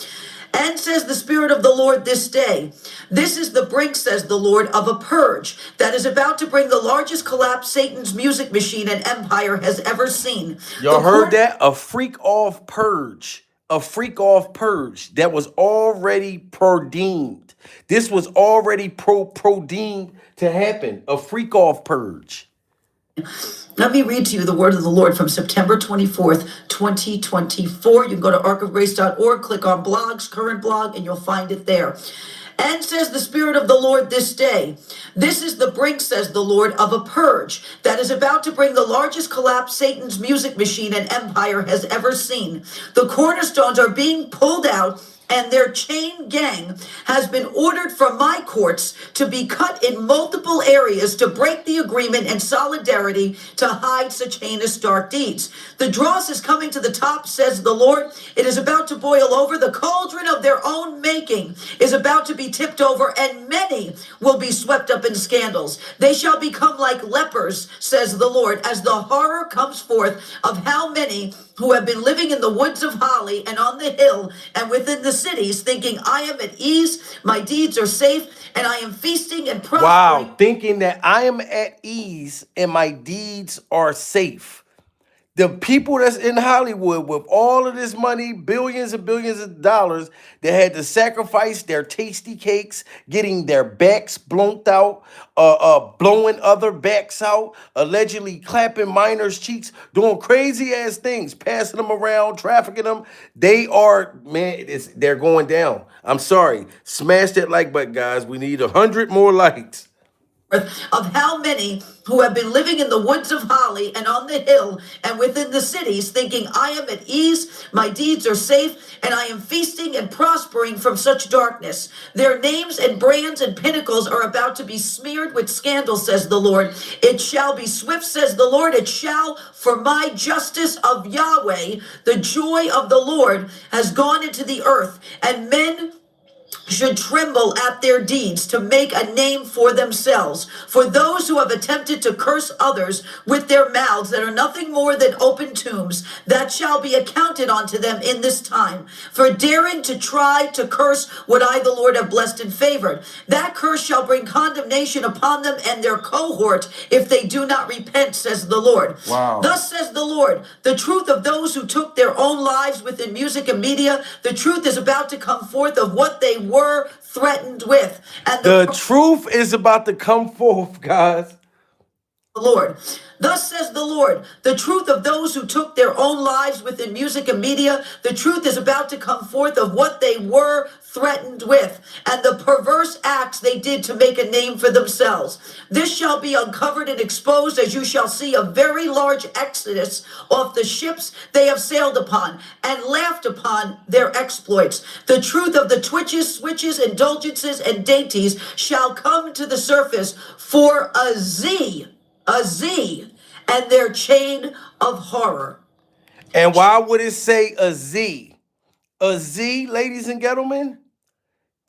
And says the Spirit of the Lord this day, this is the brink, says the Lord, of a purge that is about to bring the largest collapse Satan's music machine and empire has ever seen. Y'all heard that? A freak off purge. A freak off purge that was already prodeemed. This was already prodeemed to happen. A freak off purge. Let me read to you the word of the Lord from September 24th, 2024. You can go to arcofgrace.org, click on blogs, current blog, and you'll find it there. And says the Spirit of the Lord this day, this is the brink, says the Lord, of a purge that is about to bring the largest collapse Satan's music machine and empire has ever seen. The cornerstones are being pulled out, and their chain gang has been ordered from my courts to be cut in multiple areas to break the agreement and solidarity to hide such heinous dark deeds. The dross is coming to the top, says the Lord. It is about to boil over. The cauldron of their own making is about to be tipped over, and many will be swept up in scandals. They shall become like lepers, says the Lord, as the horror comes forth of how many who have been living in the woods of Holly and on the hill and within the cities, thinking I am at ease, my deeds are safe, and I am feasting and prospering. Wow, thinking that I am at ease and my deeds are safe. The people that's in Hollywood with all of this money, billions and billions of dollars, that had to sacrifice their tasty cakes, getting their backs blown out, blowing other backs out, allegedly clapping minors' cheeks, doing crazy ass things, passing them around, trafficking them. They are, man, they're going down. I'm sorry. Smash that like button, guys. We need 100 more likes. Of how many who have been living in the woods of Holly and on the hill and within the cities, thinking I am at ease, my deeds are safe, and I am feasting and prospering from such darkness. Their names and brands and pinnacles are about to be smeared with scandal, says the Lord. It shall be swift, says the Lord. It shall, for my justice of Yahweh, the joy of the Lord has gone into the earth, and men should tremble at their deeds to make a name for themselves. For those who have attempted to curse others with their mouths that are nothing more than open tombs, that shall be accounted unto them in this time, for daring to try to curse what I, the Lord, have blessed and favored. That curse shall bring condemnation upon them and their cohort if they do not repent, says the Lord. Wow. Thus says the Lord, the truth of those who took their own lives within music and media, the truth is about to come forth of what they were threatened with. And the truth is about to come forth, guys. The Lord. Thus says the Lord, the truth of those who took their own lives within music and media, the truth is about to come forth of what they were threatened with, and the perverse acts they did to make a name for themselves. This shall be uncovered and exposed, as you shall see a very large exodus off the ships they have sailed upon, and laughed upon their exploits. The truth of the twitches, switches, indulgences, and dainties shall come to the surface for a Z, and their chain of horror. And why would it say a Z? A Z, ladies and gentlemen?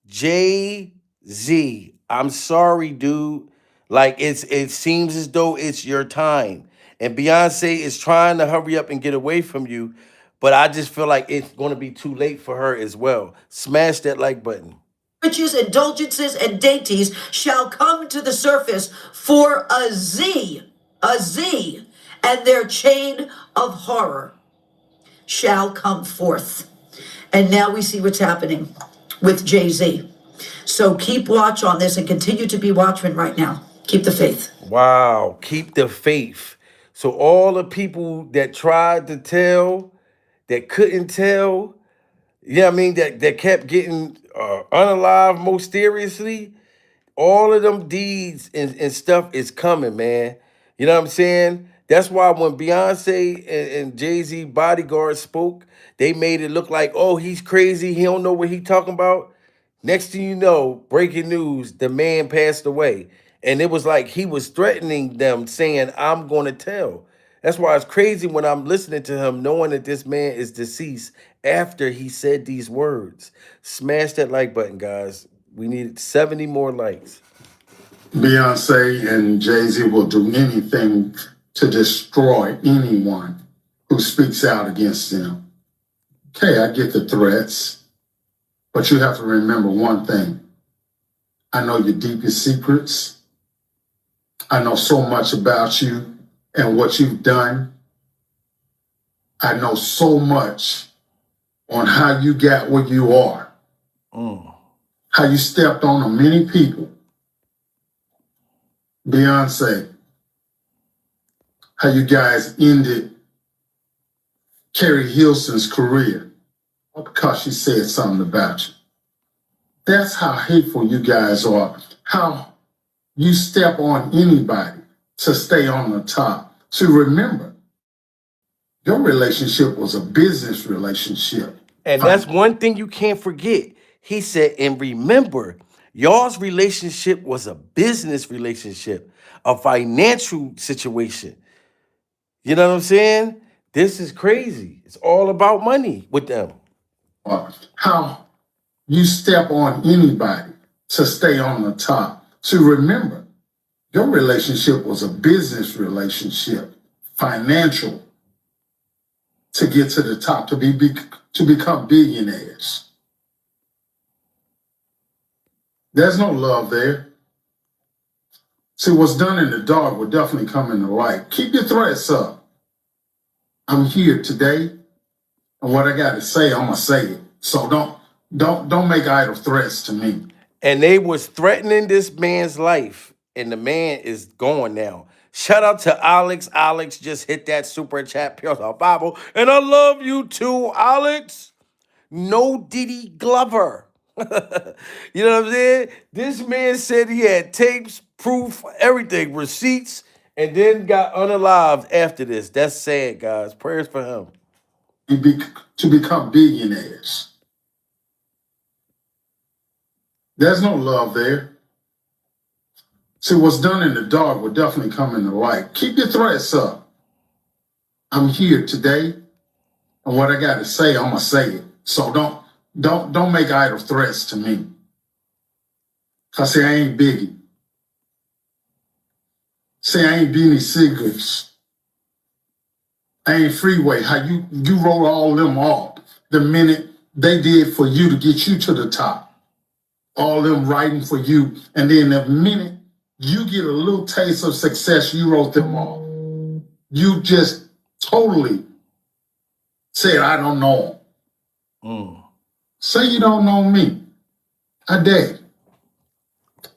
Jay-Z, I'm sorry, dude. Like it seems as though it's your time. And Beyonce is trying to hurry up and get away from you, but I just feel like it's going to be too late for her as well. Smash that like button. Riches, indulgences, and dainties shall come to the surface for a Z, and their chain of horror shall come forth. And now we see what's happening with Jay-Z. So keep watch on this and continue to be watchmen right now. Keep the faith. Wow, keep the faith. So all the people that tried to tell, that couldn't tell, yeah, I mean that kept getting unalive mysteriously. All of them deeds and stuff is coming, man. You know what I'm saying? That's why when Beyonce and Jay-Z bodyguard spoke, they made it look like, oh, he's crazy. He don't know what he talking about. Next thing you know, breaking news, the man passed away. And it was like he was threatening them, saying, I'm going to tell. That's why it's crazy when I'm listening to him, knowing that this man is deceased after he said these words. Smash that like button, guys. We need 70 more likes. Beyonce and Jay-Z will do anything to destroy anyone who speaks out against them. Okay, I get the threats, but you have to remember one thing. I know your deepest secrets. I know so much about you and what you've done. I know so much on how you got where you are. How you stepped on many people. Beyonce, how you guys ended Carrie Hilson's career because she said something about you. That's how hateful you guys are. How you step on anybody to stay on the top. So remember, your relationship was a business relationship. And that's one thing you can't forget. He said, and remember, y'all's relationship was a business relationship, a financial situation. You know what I'm saying? This is crazy. It's all about money with them. How you step on anybody to stay on the top. So remember, your relationship was a business relationship, financial, to get to the top, to become billionaires. There's no love there. See, what's done in the dark will definitely come in the light. Keep your threats up. I'm here today, and what I got to say, I'm gonna say it. So don't make idle threats to me. And they was threatening this man's life, and the man is gone now. Shout out to Alex. Alex just hit that super chat, Pure Bible, and I love you too, Alex. No Diddy Glover. You know what I'm saying? This man said he had tapes, proof, everything, receipts, and then got unalived after this. That's sad, guys. Prayers for him. To become billionaires. There's no love there. See, what's done in the dark will definitely come in the light. Keep your threats up. I'm here today, and what I got to say, I'm gonna say it. So don't make idle threats to me. Cause see, I ain't Biggie. See, I ain't Beanie Sigars. I ain't Freeway. How you wrote all them off the minute they did for you to get you to the top. All them writing for you, and then the minute you get a little taste of success, you wrote them off. You just totally said, I don't know him. Say you don't know me. I dare you.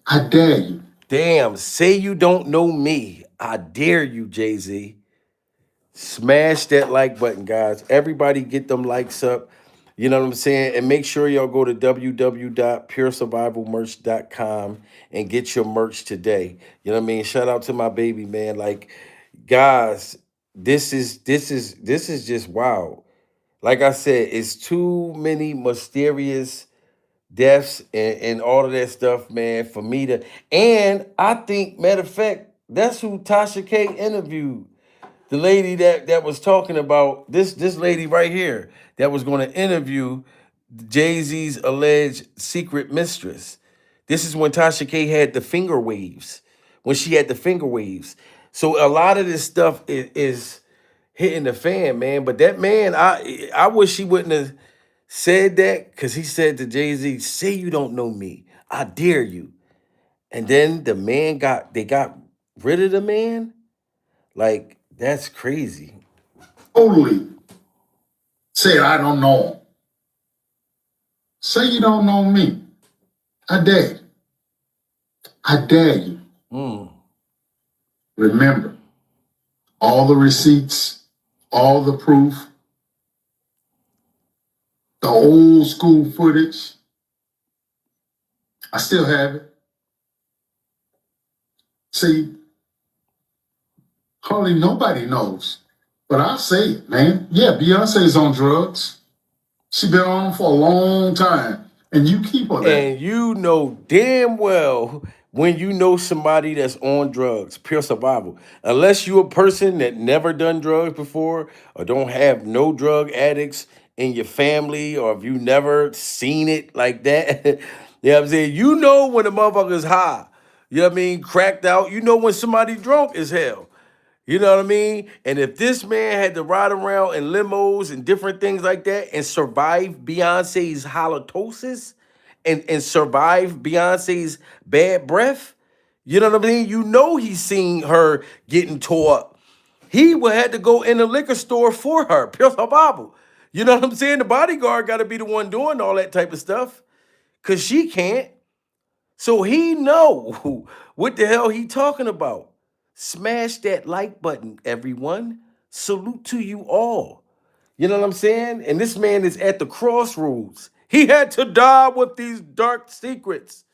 I dare you. Damn, say you don't know me. I dare you, Jay-Z. Smash that like button, guys. Everybody get them likes up. You know what I'm saying? And make sure y'all go to www.puresurvivalmerch.com and get your merch today. You know what I mean? Shout out to my baby, man. Like, guys, this is just wild. Like I said, it's too many mysterious deaths and all of that stuff, man, for me to. And I think, matter of fact, that's who Tasha K interviewed. The lady that was talking about this lady right here that was going to interview Jay-Z's alleged secret mistress. This is when Tasha K had the finger waves, when she had the finger waves. So a lot of this stuff is hitting the fan, man. But that man, I wish he wouldn't have said that, because he said to Jay-Z, say you don't know me. I dare you. And then the man they got rid of the man. Like, that's crazy. Totally said, I don't know him. Say you don't know me. I dare you. I dare you. Remember, all the receipts, all the proof, the old school footage, I still have it. See, hardly nobody knows, but I'll say it, man. Yeah, Beyonce's on drugs. She been on them for a long time, and you keep her there. And you know damn well when you know somebody that's on drugs, pure survival. Unless you're a person that never done drugs before or don't have no drug addicts in your family, or if you never seen it like that. You know what I'm saying? You know when a motherfucker's high. You know what I mean? Cracked out. You know when somebody drunk as hell. You know what I mean? And if this man had to ride around in limos and different things like that and survive Beyonce's halitosis and survive Beyonce's bad breath, you know what I mean? You know he's seen her getting tore up. He would have to go in the liquor store for her, pure survival. You know what I'm saying? The bodyguard got to be the one doing all that type of stuff, because she can't. So he know what the hell he talking about. Smash that like button, everyone. Salute to you all. You know what I'm saying? And this man is at the crossroads. He had to die with these dark secrets.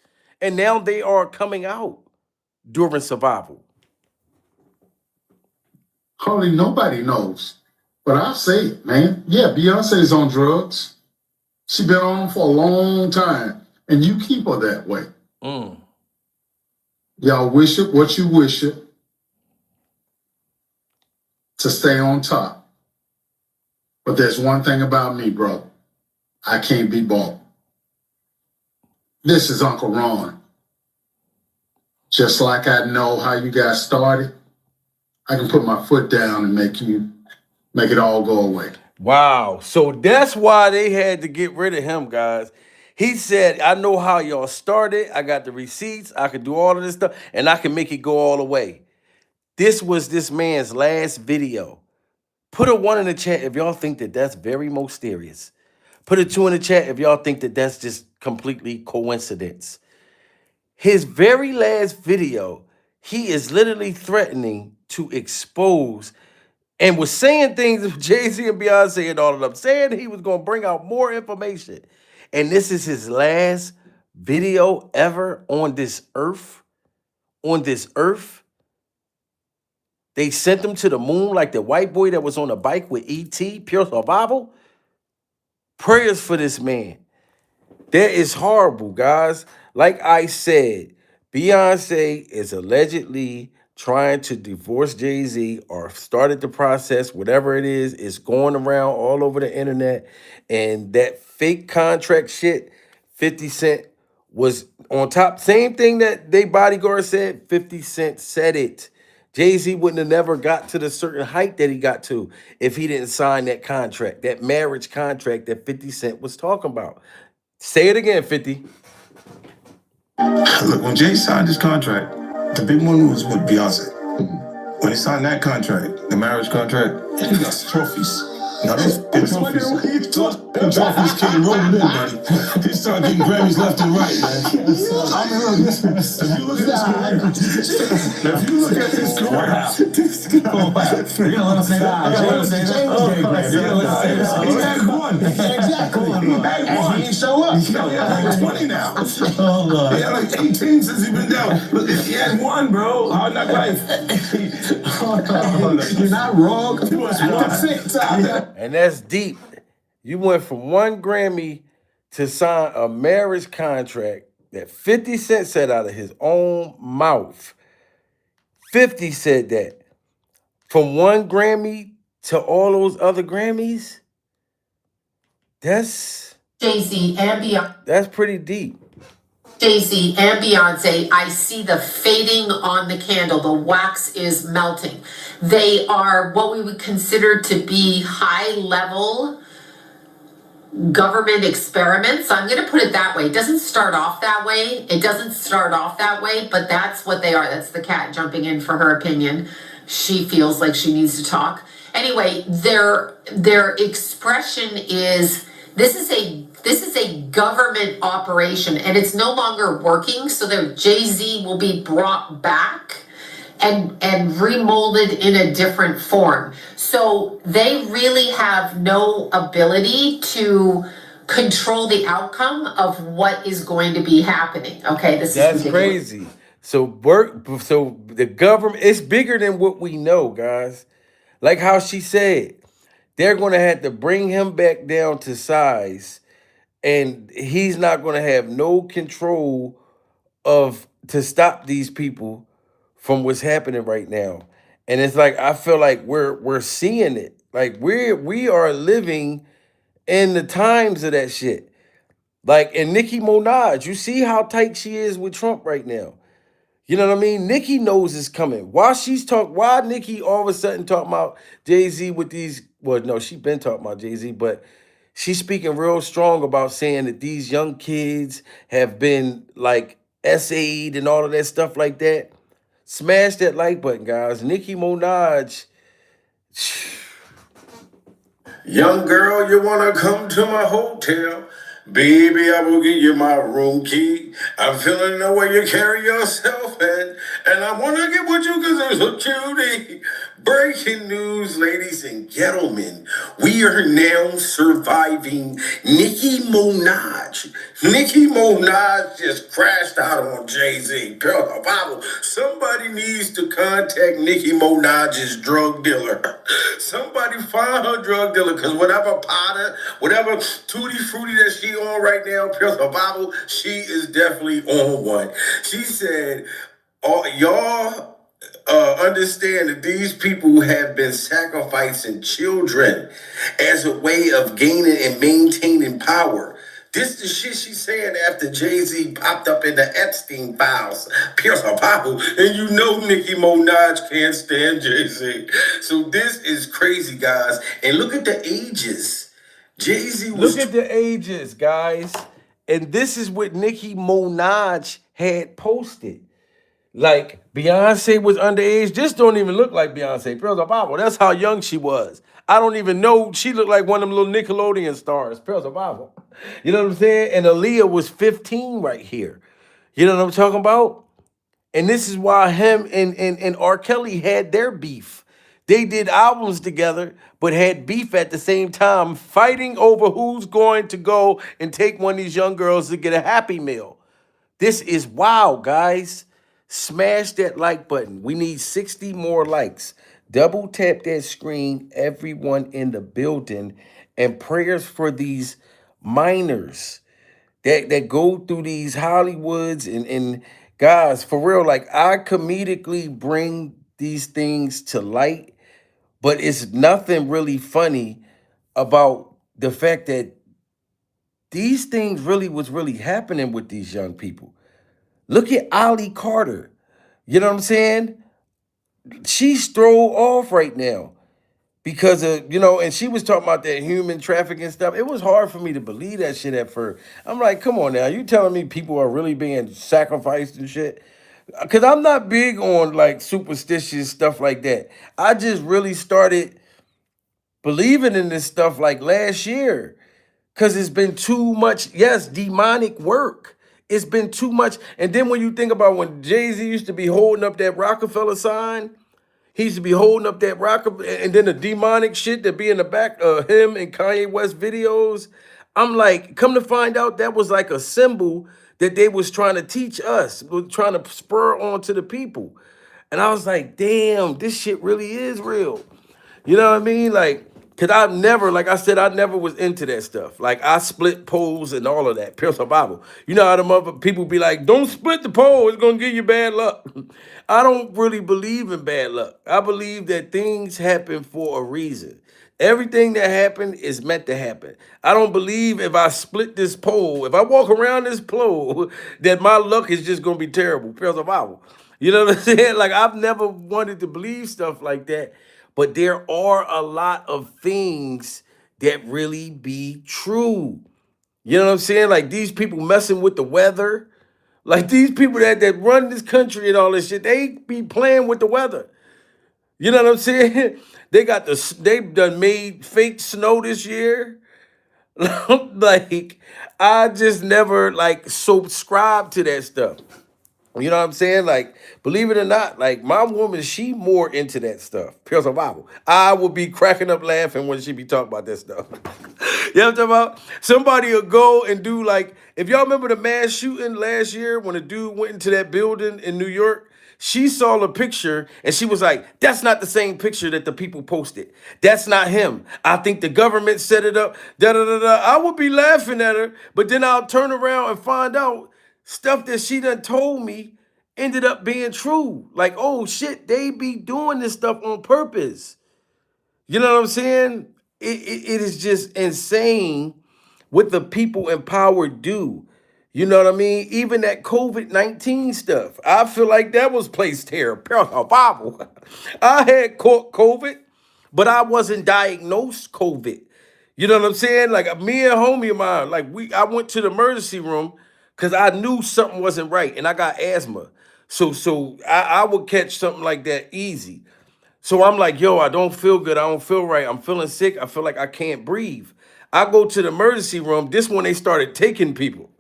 And now they are coming out during survival. Hardly nobody knows, but I'll say it, man. Yeah, Beyonce's on drugs. She been on them for a long time, and you keep her that way. Y'all wish it what you wish it to stay on top. But there's one thing about me, bro. I can't be bought. This is Uncle Ron. Just like I know how you got started, I can put my foot down and make it all go away. Wow. So that's why they had to get rid of him, guys. He said, I know how y'all started. I got the receipts. I can do all of this stuff, and I can make it go all the way. This was this man's last video. Put a 1 in the chat if y'all think that that's very mysterious. Put a 2 in the chat if y'all think that that's just completely coincidence. His very last video, he is literally threatening to expose and was saying things of Jay-Z and Beyonce and all of them, saying he was going to bring out more information. And this is his last video ever on this earth. On this earth. They sent him to the moon like the white boy that was on a bike with E.T., pure survival. Prayers for this man. That is horrible, guys. Like I said, Beyonce is allegedly trying to divorce Jay-Z or started the process, whatever it is. It's going around all over the internet. And that fake contract shit, 50 Cent was on top. Same thing that they bodyguard said, 50 Cent said it. Jay-Z wouldn't have never got to the certain height that he got to if he didn't sign that contract, that marriage contract that 50 Cent was talking about. Say it again, 50. Look, when Jay signed his contract, the big one was with Beyonce. When he signed that contract, the marriage contract, he got trophies. Now those trophies came rolling in, buddy. He started getting Grammys left and right, man. If you look at his career, he had one. Exactly. He had one. He ain't show up. He had like 20 now. He had like 18 since he been down. Look, he had one, bro. Hard Knock Life. You're not wrong. He was one. And that's deep. You went from 1 Grammy to sign a marriage contract that 50 Cent said out of his own mouth. 50 said that. From 1 Grammy to all those other Grammys. That's Jay-Z and Beyonce. That's pretty deep. Jay-Z and Beyonce, I see the fading on the candle. The wax is melting. They are what we would consider to be high-level government experiments. I'm going to put it that way. It doesn't start off that way. But that's what they are. That's the cat jumping in for her opinion. She feels like she needs to talk. Anyway, their expression is this is a government operation and it's no longer working, so that Jay-Z will be brought back and remolded in a different form. So they really have no ability to control the outcome of what is going to be happening. Okay, That's crazy. So the government, it's bigger than what we know, guys. Like how she said, they're gonna have to bring him back down to size, and he's not gonna have no control to stop these people from what's happening right now. And it's like I feel like we're seeing it. Like we are living in the times of that shit. Like, and Nicki Minaj, you see how tight she is with Trump right now. You know what I mean? Nicki knows it's coming. Why Nicki all of a sudden talking about Jay-Z with these, well, no, she been talking about Jay-Z, but she's speaking real strong about saying that these young kids have been like SA'd and all of that stuff like that. Smash that like button, guys. Nicki Minaj. Young girl, you wanna come to my hotel? Baby, I will give you my room key. I'm feeling the way you carry yourself, and I wanna get with you because you're so cutie. Breaking news, ladies and gentlemen. We are now surviving Nicki Minaj. Nicki Minaj just crashed out on Jay-Z. Girl, the Bible. Somebody needs to contact Nicki Minaj's drug dealer. Somebody find her drug dealer, because whatever Potter, whatever Tutti Frutti that she on right now, Pure Bible, she is definitely on one. She said, y'all understand that these people have been sacrificing children as a way of gaining and maintaining power. This is the shit she's saying after Jay-Z popped up in the Epstein files. Pierce her Bible, and you know Nicki Minaj can't stand Jay-Z. So this is crazy, guys. And look at the ages. Jay-Z was... Look at the ages, guys. And this is what Nicki Minaj had posted. Like, Beyonce was underage. This don't even look like Beyonce. Pearls of Bible. That's how young she was. I don't even know. She looked like one of them little Nickelodeon stars. Pearls of Bible. You know what I'm saying? And Aaliyah was 15 right here. You know what I'm talking about? And this is why him and R. Kelly had their beef. They did albums together, but had beef at the same time, fighting over who's going to go and take one of these young girls to get a Happy Meal. This is wild, guys. Smash that like button. We need 60 more likes. Double tap that screen, everyone in the building, and prayers for these minors that go through these Hollywoods and guys, for real, like I comedically bring these things to light, but it's nothing really funny about the fact that these things really was really happening with these young people. Look at Ollie Carter. You know what I'm saying? She's thrown off right now because of, and she was talking about that human trafficking stuff. It was hard for me to believe that shit at first. I'm like, come on now. You telling me people are really being sacrificed and shit? Because I'm not big on like superstitious stuff like that. I just really started believing in this stuff like last year. Because it's been too much, yes, demonic work. It's been too much. And then when you think about when Jay-Z used to be holding up that Rockefeller sign, he used to be holding up that Rockefeller, and then the demonic shit that be in the back of him and Kanye West videos. I'm like, come to find out that was like a symbol that they was trying to teach us, was trying to spur on to the people. And I was like, damn, this shit really is real. You know what I mean? Like, because I've never, like I said, I never was into that stuff. Like, I split poles and all of that. Pierce the Bible. You know how the mother people be like, don't split the pole. It's going to give you bad luck. I don't really believe in bad luck. I believe that things happen for a reason. Everything that happened is meant to happen. I don't believe if I split this pole, if I walk around this pole, that my luck is just gonna be terrible. Pure survival. You know what I'm saying? Like I've never wanted to believe stuff like that, but there are a lot of things that really be true. You know what I'm saying? Like these people messing with the weather, like these people that run this country and all this shit, they be playing with the weather. You know what I'm saying? They've done made fake snow this year. Like I just never like subscribe to that stuff. You know what I'm saying? Like, believe it or not, like my woman, she more into that stuff. Pure survival. I will be cracking up laughing when she be talking about that stuff. You know what I'm talking about? Somebody will go and do like, if y'all remember the mass shooting last year when a dude went into that building in New York, she saw the picture and she was like, that's not the same picture that the people posted. That's not him. I think the government set it up. Da da da da. I would be laughing at her, but then I'll turn around and find out stuff that she done told me ended up being true. Like, oh shit, they be doing this stuff on purpose. You know what I'm saying? It is just insane what the people in power do. You know what I mean? Even that COVID-19 stuff, I feel like that was placed here. Bible. I had caught COVID, but I wasn't diagnosed COVID. You know what I'm saying? Like me and homie of mine, I went to the emergency room because I knew something wasn't right, and I got asthma. So I would catch something like that easy. So I'm like, yo, I don't feel good. I don't feel right. I'm feeling sick. I feel like I can't breathe. I go to the emergency room. This when they started taking people.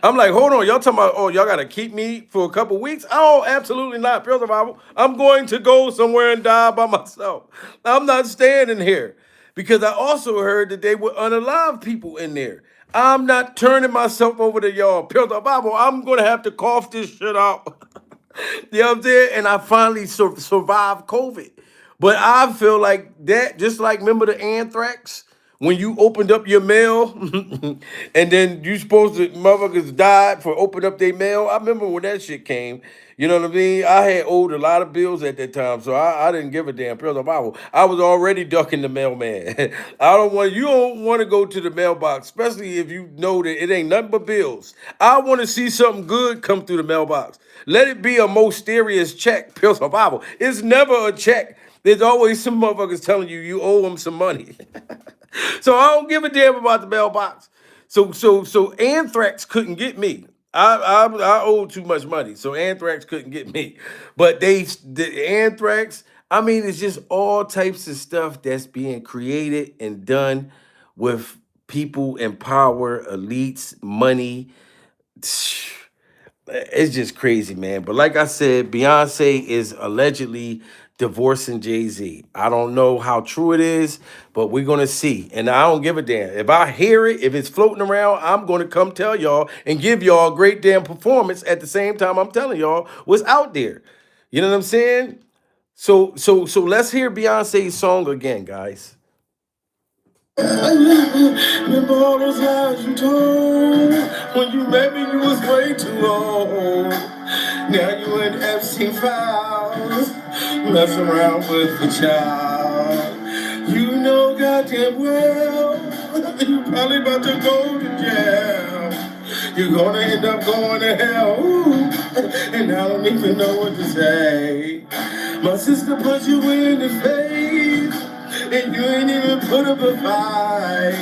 I'm like, hold on. Y'all talking about, oh, y'all got to keep me for a couple weeks? Oh, absolutely not. Pure survival. I'm going to go somewhere and die by myself. I'm not staying in here. Because I also heard that they would unalive people in there. I'm not turning myself over to y'all. Pure survival. I'm going to have to cough this shit out. You know what I'm saying? And I finally survived COVID. But I feel like that, just like remember the anthrax? When you opened up your mail and then you supposed to, motherfuckers died for opening up their mail. I remember when that shit came. You know what I mean? I had owed a lot of bills at that time, so I didn't give a damn. Pure Bible. I was already ducking the mailman. You don't want to go to the mailbox, especially if you know that it ain't nothing but bills. I want to see something good come through the mailbox. Let it be a mysterious check, Pure Bible. It's never a check. There's always some motherfuckers telling you owe them some money. So I don't give a damn about the mailbox. So anthrax couldn't get me. I owed too much money, so anthrax couldn't get me. But the anthrax. I mean, it's just all types of stuff that's being created and done with people in power, elites, money. It's just crazy, man. But like I said, Beyonce is allegedly divorcing Jay-Z. I don't know how true it is, but we're gonna see. And I don't give a damn. If I hear it, if it's floating around, I'm gonna come tell y'all and give y'all a great damn performance at the same time I'm telling y'all what's out there. You know what I'm saying? So let's hear Beyonce's song again, guys. Remember all those lies you told when you met me, you was way too old. Now you in Epstein files, mess around with the child. You know goddamn well you probably about to go to jail. You're gonna end up going to hell. Ooh. And I don't even know what to say. My sister put you in the face, and you ain't even put up a fight,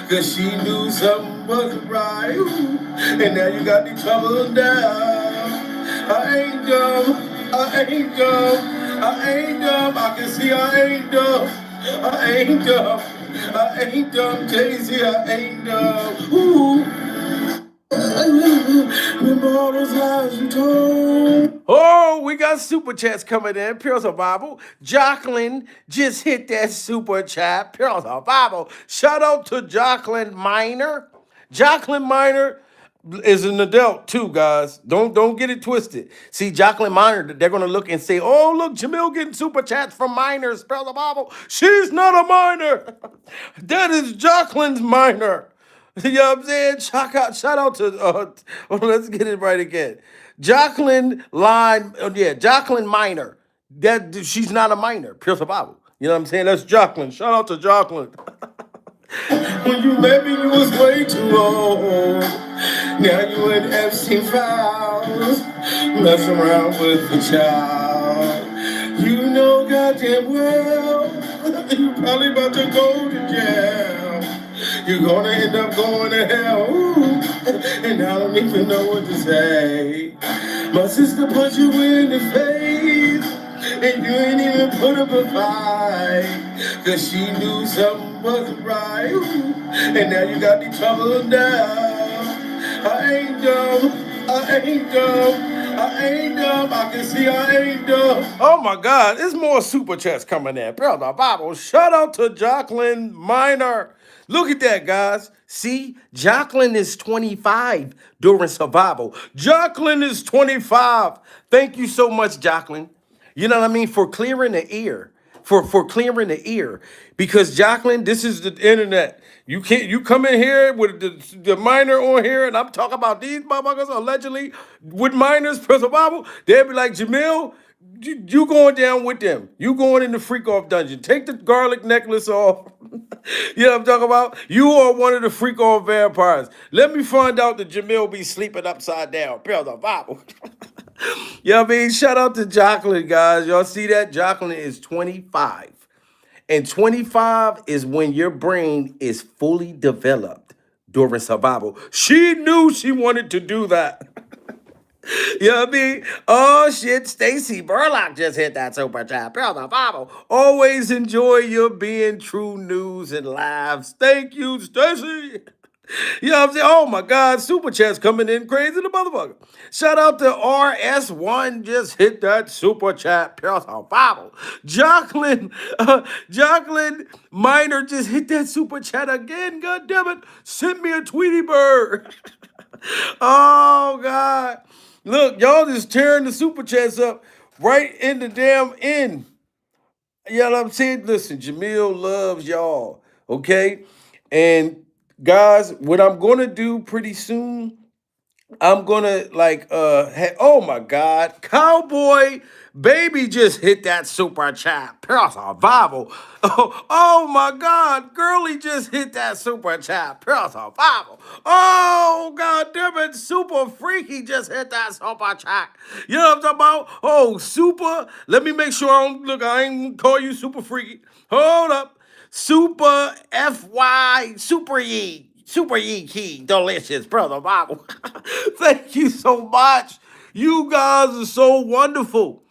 cause she knew something wasn't right. Ooh. And now you got me troubled down. I ain't dumb, I ain't dumb, I ain't dumb, I can see I ain't dumb, I ain't dumb, I ain't dumb, Jay-Z, I ain't dumb. Ooh. Remember all those lies you told? Oh, we got super chats coming in. Pure Bible. Jacqueline just hit that super chat. Pure Bible. Shout out to Jacqueline Minor. Jacqueline Minor is an adult too, guys. Don't get it twisted. See, Jacqueline Minor, they're gonna look and say, "Oh, look, Jamil getting super chats from minors." Pure Bible. She's not a minor. That is Jacqueline's minor. You know what I'm saying? Shout out to let's get it right again. Jacqueline Minor. That she's not a minor. Pure survival. You know what I'm saying? That's Jocelyn. Shout out to Jocelyn. When you met me, you was way too old. Now you in Epstein files, mess around with the child. You know goddamn well you probably about to go to jail. You're gonna end up going to hell. Ooh. And I don't even know what to say. My sister put you in the face, and you ain't even put up a fight, cause she knew something wasn't right. Ooh. And now you got me troubled now. I ain't dumb, I ain't dumb. I ain't dumb, I can see I ain't dumb. Oh my God, there's more super chats coming in. Brother Bible, shout out to Jacqueline Minor. Look at that, guys. See, Jacqueline is 25 during survival. Jacqueline is 25. Thank you so much, Jacqueline. You know what I mean? For clearing the ear. For clearing the ear. Because Jacqueline, this is the internet. You come in here with the minor on here, and I'm talking about these motherfuckers allegedly with minors, Brother Bible. They'll be like, Jamil, you going down with them. You going in the freak off dungeon. Take the garlic necklace off. You know what I'm talking about? You are one of the freak off vampires. Let me find out that Jamil be sleeping upside down. Brother Bible. You know what I mean? Shout out to Jacqueline, guys. Y'all see that? Jacqueline is 25. And 25 is when your brain is fully developed during survival. She knew she wanted to do that. You know what I mean? Oh shit, Stacy Burlock just hit that super chat. Brother Bible. Always enjoy your being true news and lives. Thank you, Stacy. You know what I'm saying? Oh my God, super chats coming in crazy the motherfucker. Shout out to RS1, just hit that super chat. Brother Bible. Jacqueline Minor just hit that super chat again. God damn it. Send me a Tweety bird. Oh God. Look, y'all just tearing the super chats up right in the damn end. You know what I'm saying? Listen, Jamil loves y'all. Okay? And guys, what I'm gonna do pretty soon, I'm gonna oh my God, Cowboy Baby just hit that super chat. Pure survival. Oh my God, Girly just hit that super chat. Pure survival. Oh God damn it, Super Freaky just hit that super chat. You know what I'm talking about? Oh, Super. Let me make sure I ain't gonna call you Super Freaky. Hold up. Super FY Super Ye. Super Ye Key. Delicious, Brother Bible. Thank you so much. You guys are so wonderful.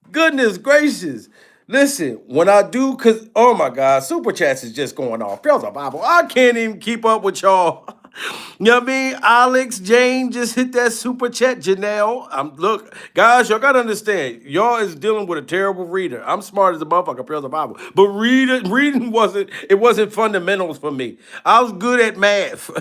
Goodness gracious. Listen, when I do, because, oh my God, Super Chats is just going off. Brother Bible, I can't even keep up with y'all. You know what I mean? Alex, Jane just hit that Super Chat. Janelle, look, guys, y'all got to understand, y'all is dealing with a terrible reader. I'm smart as a motherfucker, Brother Bible. But reading wasn't fundamentals for me. I was good at math.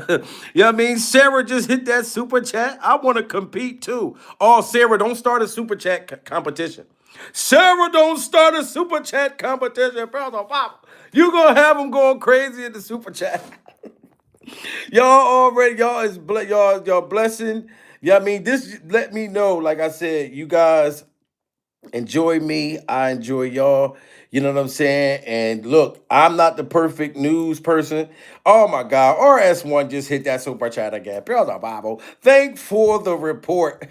You know what I mean? Sarah just hit that Super Chat. I want to compete too. Oh, Sarah, don't start a Super Chat competition. Sarah, don't start a super chat competition, Brother Bible. You gonna have them going crazy in the super chat. Y'all blessing. Yeah, I mean, this let me know. Like I said, you guys enjoy me. I enjoy y'all. You know what I'm saying? And look, I'm not the perfect news person. Oh my God, RS1 just hit that super chat again. Brother Bible, thank for the report.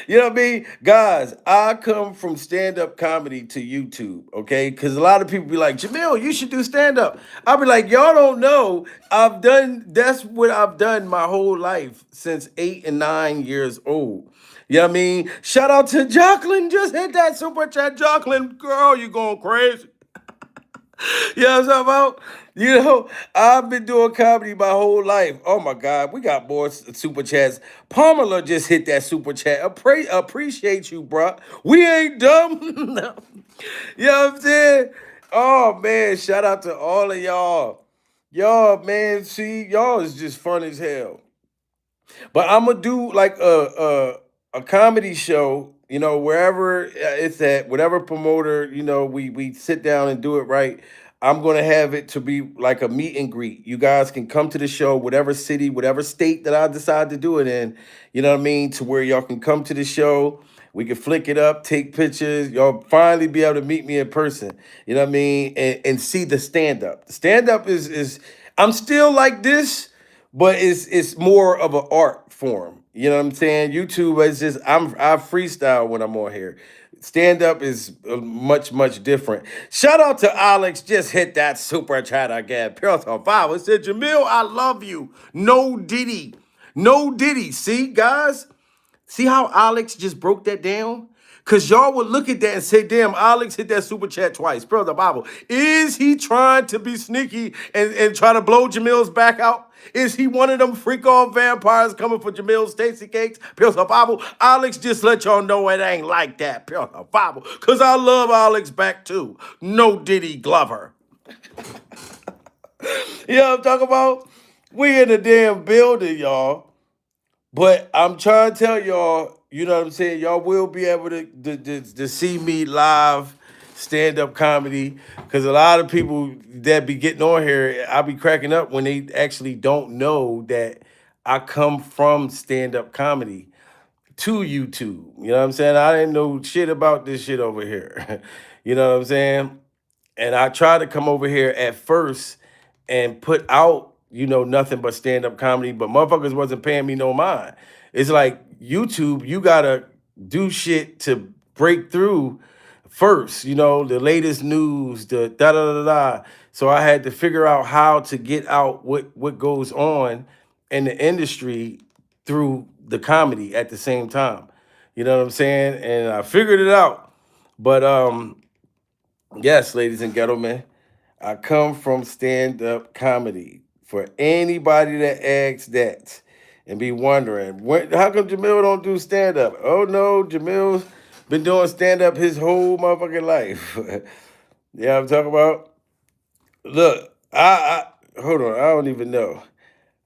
You know what I mean? Guys, I come from stand-up comedy to YouTube, okay? Because a lot of people be like, Jamil, you should do stand-up. I'll be like, y'all don't know. That's what I've done my whole life since 8 and 9 years old. You know what I mean? Shout out to Jacqueline. Just hit that super chat. Jacqueline, girl, you going crazy. You know what I'm talking about? You know, I've been doing comedy my whole life. Oh my God, we got more super chats. Pamela just hit that super chat. Appreciate you, bruh. We ain't dumb. No. You know what I'm saying? Oh man, shout out to all of y'all. Y'all, man, see, y'all is just fun as hell. But I'm gonna do like a comedy show, you know, wherever it's at, whatever promoter, you know, we sit down and do it right. I'm gonna have it to be like a meet and greet. You guys can come to the show, whatever city, whatever state that I decide to do it in. You know what I mean? To where y'all can come to the show We can flick it up, take pictures. Y'all finally be able to meet me in person. You know what I mean? And see the stand-up. The stand-up is I'm still like this, but it's more of an art form. You know what I'm saying? YouTube is just I freestyle when I'm on here. Stand up is much different. Shout out to Alex. Just hit that super chat again. Pure Survival said, Jamil, I love you. No Diddy. No Diddy. See, guys? See how Alex just broke that down? Because y'all would look at that and say, damn, Alex hit that super chat twice. Pure the Bible. Is he trying to be sneaky and try to blow Jamil's back out? Is he one of them freak-off vampires coming for Jamil's Tasty Cakes? Pure Bible. Alex just let y'all know it ain't like that. Pure Bible. Because I love Alex back too. No Diddy Glover. You know what I'm talking about? We in the damn building, y'all. But I'm trying to tell y'all, you know what I'm saying? Y'all will be able to see me live stand-up comedy. Because a lot of people that be getting on here, I'll be cracking up when they actually don't know that I come from stand-up comedy to YouTube. You know what I'm saying? I didn't know shit about this shit over here. You know what I'm saying? And I tried to come over here at first and put out, nothing but stand-up comedy, but motherfuckers wasn't paying me no mind. It's like YouTube, you gotta do shit to break through first, the latest news, the da-da-da-da. So I had to figure out how to get out what goes on in the industry through the comedy at the same time. You know what I'm saying? And I figured it out. But yes, ladies and gentlemen, I come from stand-up comedy. For anybody that asks that and be wondering, how come Jamil don't do stand-up? Oh no, Jamil's been doing stand-up his whole motherfucking life. Yeah, I'm talking about. Look, I hold on, I don't even know.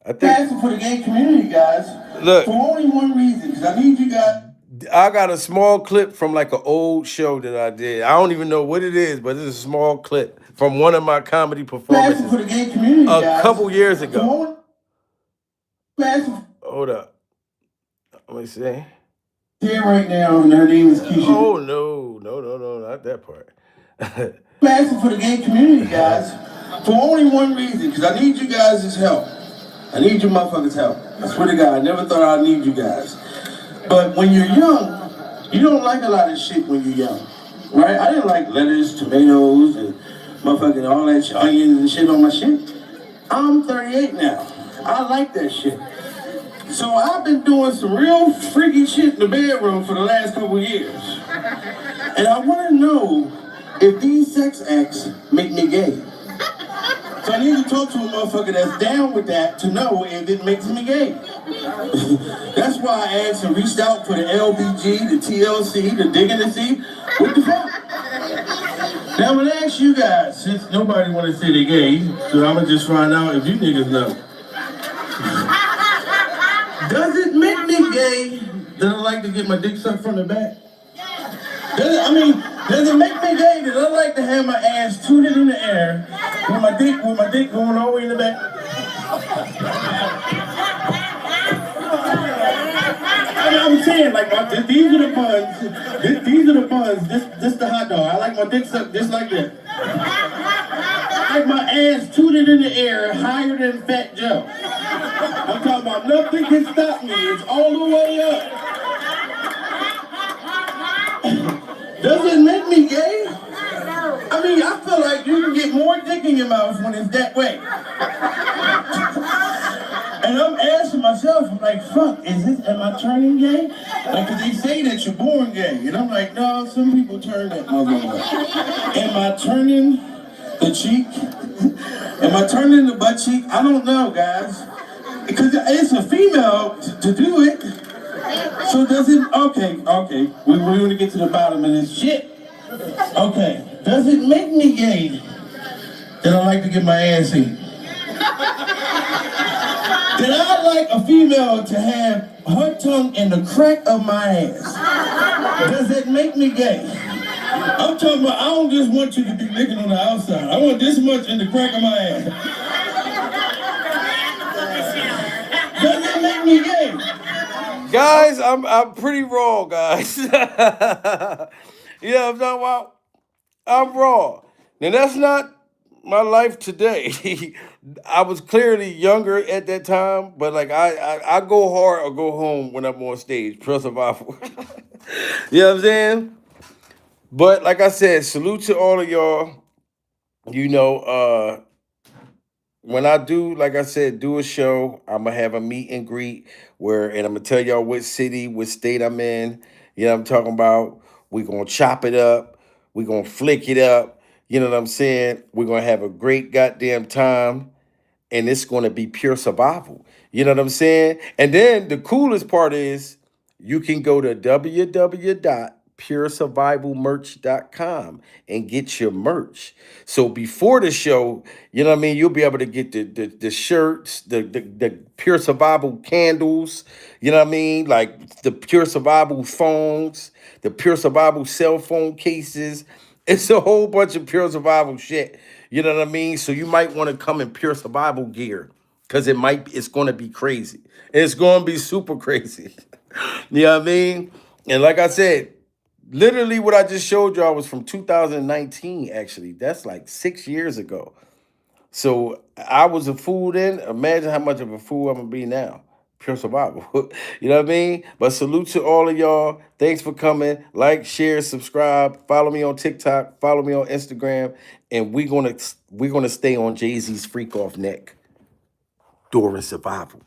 I think Asking for the gay community, guys. Look, for only one reason, because I need you guys. I got a small clip from like an old show that I did. I don't even know what it is, but it's a small clip from one of my comedy performances For the gay community, guys. couple years ago. Hold up. Let me see. Here right now, and her name is Keisha. Oh, no, not that part. I'm asking for the gay community, guys, for only one reason, because I need you guys' help. I need you motherfuckers' help. I swear to God, I never thought I'd need you guys. But when you're young, you don't like a lot of shit when you're young, right? I didn't like lettuce, tomatoes, and motherfucking all that shit, onions and shit on my shit. I'm 38 now. I like that shit. So I've been doing some real freaky shit in the bedroom for the last couple of years. And I want to know if these sex acts make me gay. So I need to talk to a motherfucker that's down with that to know if it makes me gay. That's why I asked and reached out for the LBG, the TLC, the digging to see. What the fuck? Now I'm gonna ask you guys, since nobody wanna say they're gay, so I'm gonna just find out if you niggas know. Does it make me gay that I like to get my dick sucked from the back? Does it make me gay that I like to have my ass tooted in the air with my dick going all the way in the back? I'm saying, like, these are the buns. These are the buns. This the hot dog. I like my dick sucked just like that. I like my ass tooted in the air higher than Fat Joe. I'm talking about nothing can stop me. It's all the way up. Does it make me gay? I feel like you can get more dick in your mouth when it's that way. And I'm asking myself, I'm like, fuck, am I turning gay? Like, 'cause they say that you're born gay. And I'm like, no, some people turn that motherfucker. Am I turning the cheek? Am I turning the butt cheek? I don't know, guys. Because it's a female to do it. So does it, okay, we're gonna get to the bottom of this shit. Okay, does it make me gay that I like to get my ass eaten? That I like a female to have her tongue in the crack of my ass? Does it make me gay? I'm talking about, I don't just want you to be licking on the outside. I want this much in the crack of my ass. Does it make me gay? Guys, I'm pretty raw, guys. Yeah, I'm talking about. I'm raw. Now that's not my life today. I was clearly younger at that time, but like I go hard or go home when I'm on stage. Pure survival. You know what I'm saying? But like I said, salute to all of y'all. You know, when I do, like I said, do a show, I'm gonna have a meet and greet and I'm gonna tell y'all what city, what state I'm in. You know what I'm talking about? We're gonna chop it up, we're gonna flick it up. You know what I'm saying? We're gonna have a great goddamn time, and it's gonna be pure survival. You know what I'm saying? And then the coolest part is you can go to www.puresurvivalmerch.com and get your merch. So before the show, you know what I mean, you'll be able to get the shirts, the Pure Survival candles, you know what I mean, like the Pure Survival phones, the Pure Survival cell phone cases. It's a whole bunch of Pure Survival shit. You know what I mean? So you might want to come in Pure Survival gear because it's going to be crazy. It's going to be super crazy. You know what I mean? And like I said, literally what I just showed y'all was from 2019, actually. That's like 6 years ago. So I was a fool then. Imagine how much of a fool I'm going to be now. Pure survival. You know what I mean? But salute to all of y'all. Thanks for coming. Like, share, subscribe. Follow me on TikTok. Follow me on Instagram. And we're gonna stay on Jay-Z's freak off neck during survival.